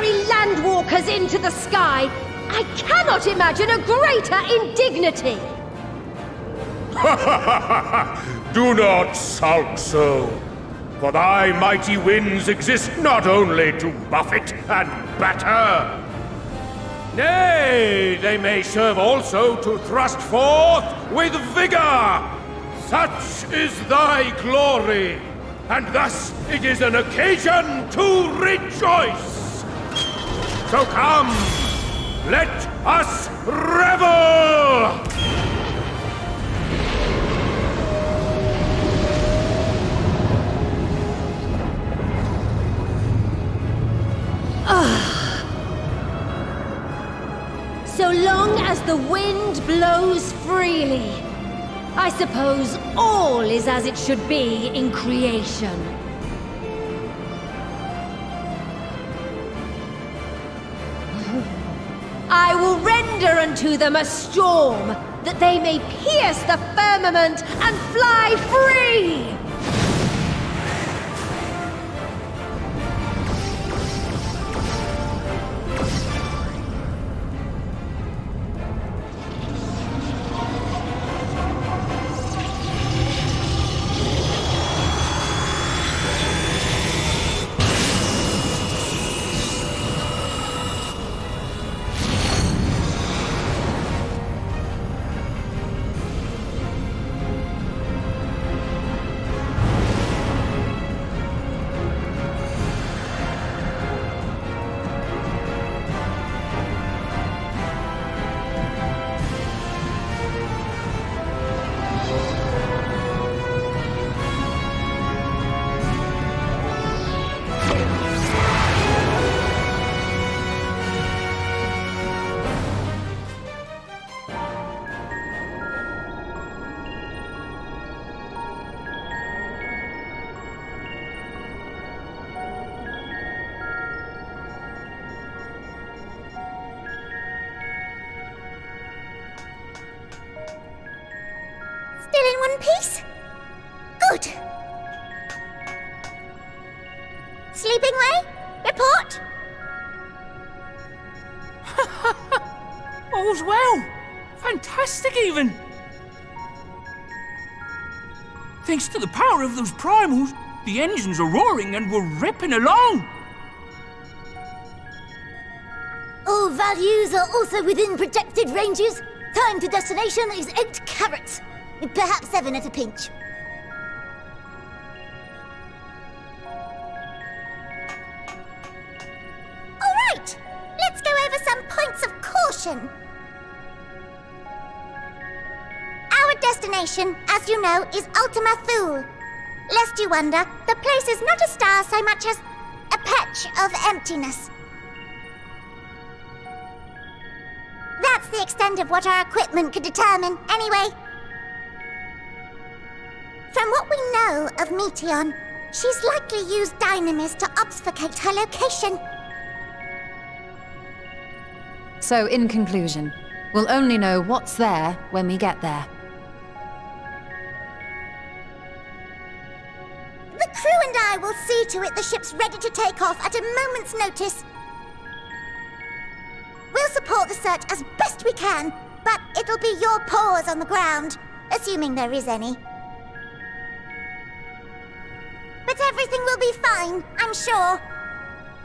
R: carry landwalkers into the sky. I cannot imagine a greater indignity.
S: Do not sulk so, for thy mighty winds exist not only to buffet and batter. Nay, they may serve also to thrust forth with vigor. Such is thy glory, and thus it is an occasion to rejoice. So come, let us revel!
R: So long as the wind blows freely, I suppose all is as it should be in creation. I will render unto them a storm, that they may pierce the firmament and fly free!
P: Still in one piece? Good. Sleeping way? Report?
T: All's well. Fantastic, even. Thanks to the power of those primals, the engines are roaring and we're ripping along.
U: All values are also within projected ranges. Time to destination is 8 carats. Perhaps 7 at a pinch.
P: All right, let's go over some points of caution. Our destination, as you know, is Ultima Thule. Lest you wonder, the place is not a star so much as a patch of emptiness. That's the extent of what our equipment could determine, anyway. From what we know of Meteon, she's likely used dynamis to obfuscate her location.
E: So, in conclusion, we'll only know what's there when we get there.
P: The crew and I will see to it the ship's ready to take off at a moment's notice. We'll support the search as best we can, but it'll be your paws on the ground, assuming there is any. But everything will be fine, I'm sure.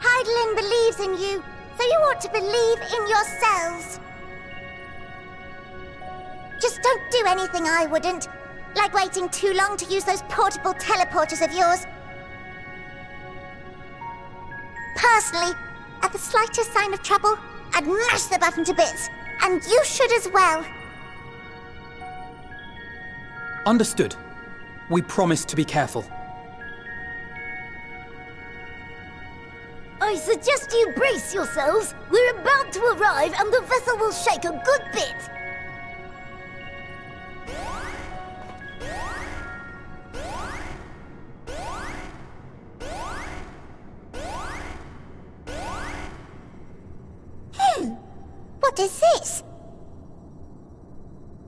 P: Hydaelyn believes in you, so you ought to believe in yourselves. Just don't do anything I wouldn't, like waiting too long to use those portable teleporters of yours. Personally, at the slightest sign of trouble, I'd mash the button to bits, and you should as well.
F: Understood. We promise to be careful.
U: I suggest you brace yourselves. We're about to arrive and the vessel will shake a good bit.
P: What is this?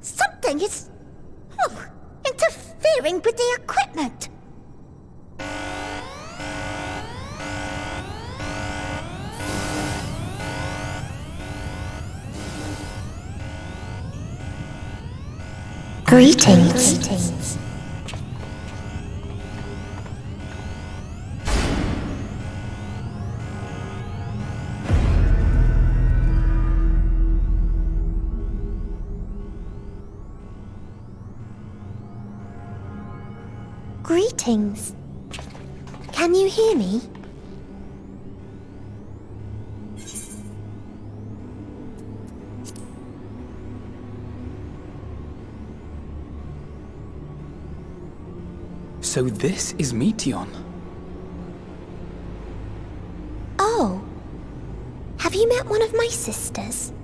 P: Something is... interfering with the equipment. Greetings. Greetings. Can you hear me?
F: So this is Meteon.
P: Oh. Have you met one of my sisters?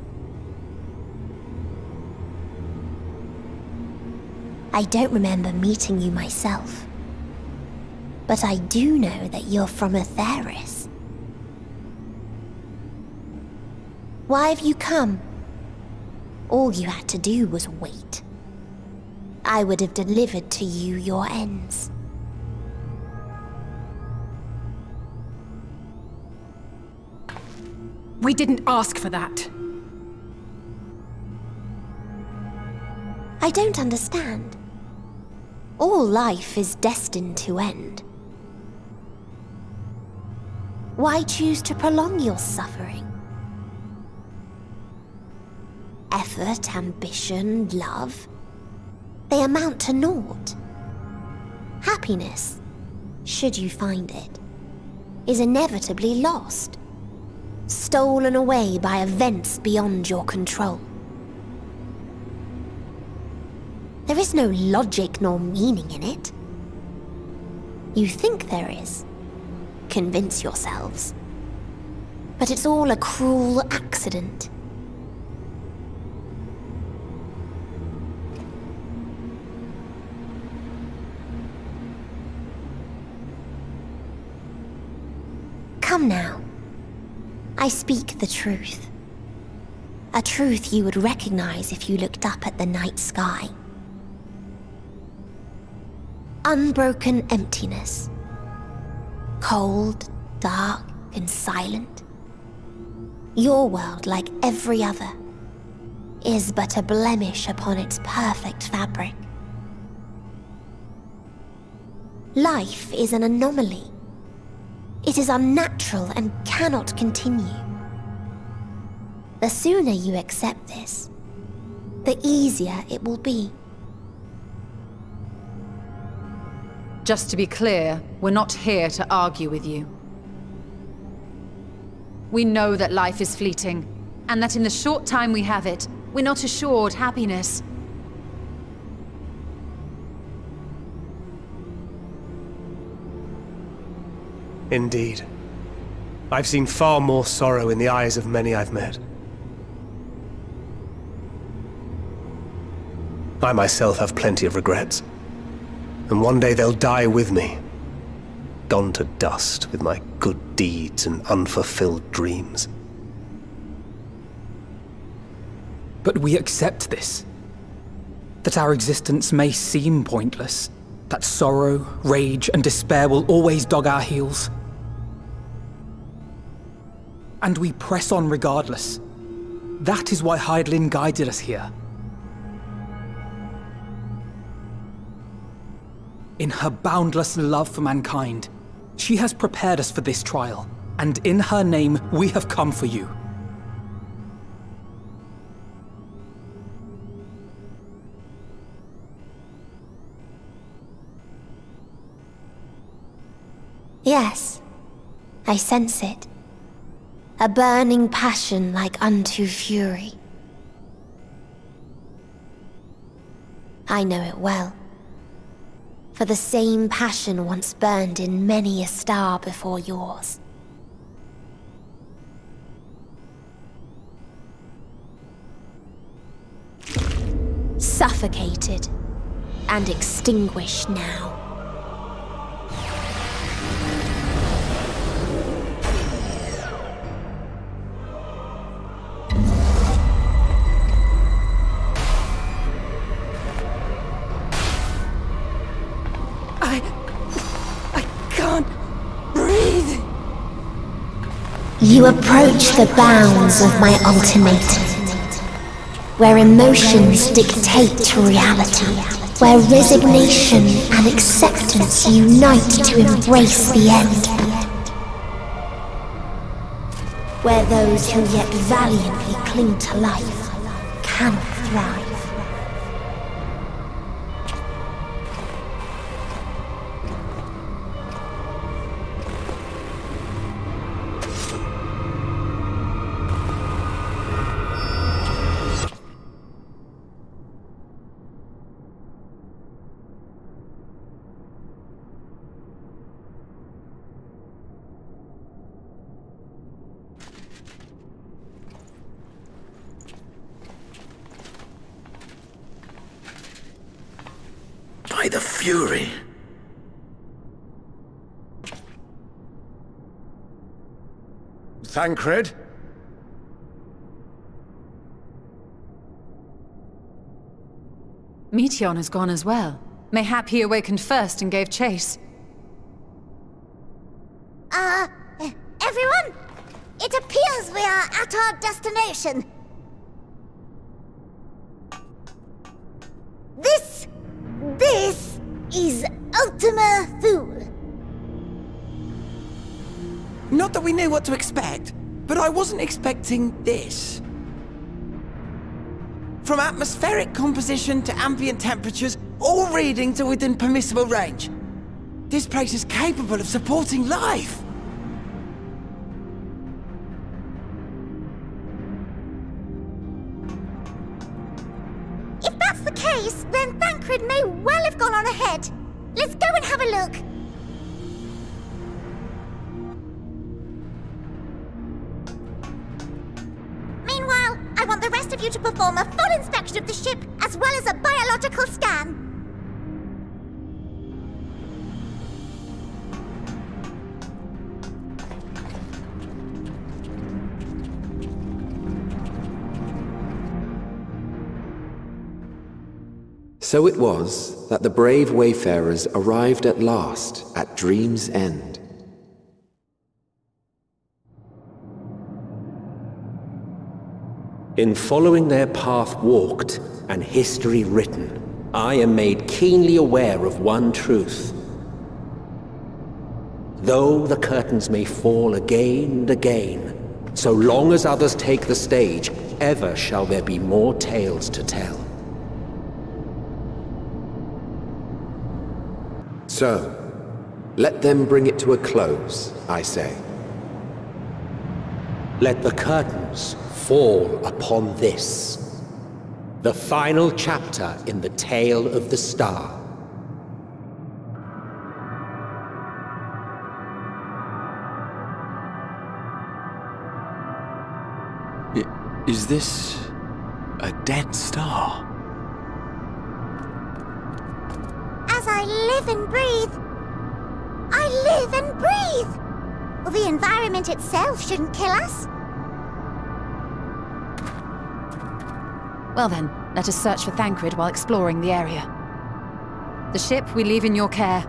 P: I don't remember meeting you myself. But I do know that you're from Atheris. Why have you come? All you had to do was wait. I would have delivered to you your ends.
L: We didn't ask for that.
P: I don't understand. All life is destined to end. Why choose to prolong your suffering? Effort, ambition, love, they amount to naught. Happiness, should you find it, is inevitably lost, stolen away by events beyond your control. There is no logic nor meaning in it. You think there is. Convince yourselves. But it's all a cruel accident. Come now. I speak the truth. A truth you would recognize if you looked up at the night sky. Unbroken emptiness. Cold, dark, and silent. Your world, like every other, is but a blemish upon its perfect fabric. Life is an anomaly. It is unnatural and cannot continue. The sooner you accept this, the easier it will be.
E: Just to be clear, we're not here to argue with you. We know that life is fleeting, and that in the short time we have it, we're not assured happiness.
B: Indeed. I've seen far more sorrow in the eyes of many I've met. I myself have plenty of regrets. And one day they'll die with me, gone to dust with my good deeds and unfulfilled dreams.
F: But we accept this. That our existence may seem pointless. That sorrow, rage, and despair will always dog our heels. And we press on regardless. That is why Hydaelyn guided us here. In her boundless love for mankind, she has prepared us for this trial, and in her name, we have come for you.
P: Yes, I sense it. A burning passion like unto fury. I know it well. For the same passion once burned in many a star before yours. Suffocated and extinguished now. You approach the bounds of my ultimatum. where emotions dictate reality, where resignation and acceptance unite to embrace the end, where those who yet valiantly cling to life cannot thrive.
K: By the Fury.
H: Thancred?
E: Meteon has gone as well. Mayhap he awakened first and gave chase.
U: Everyone? It appears we are at our destination. This is Ultima Thule.
G: Not that we knew what to expect, but I wasn't expecting this. From atmospheric composition to ambient temperatures, all readings are within permissible range. This place is capable of supporting life.
U: If that's the case, then Thancred may well have gone on ahead. Let's go and have a look. Meanwhile, I want the rest of you to perform a full inspection of the ship, as well as a biological scan.
V: So it was that the brave wayfarers arrived at last at Dream's End. In following their path walked and history written, I am made keenly aware of one truth. Though the curtains may fall again and again, so long as others take the stage, ever shall there be more tales to tell. So, let them bring it to a close, I say. Let the curtains fall upon this, the final chapter in the tale of the star.
J: Is this a dead star?
U: As I live and breathe, I live and breathe. Well, the environment itself shouldn't kill us.
E: Well then, let us search for Thancred while exploring the area. The ship we leave in your care.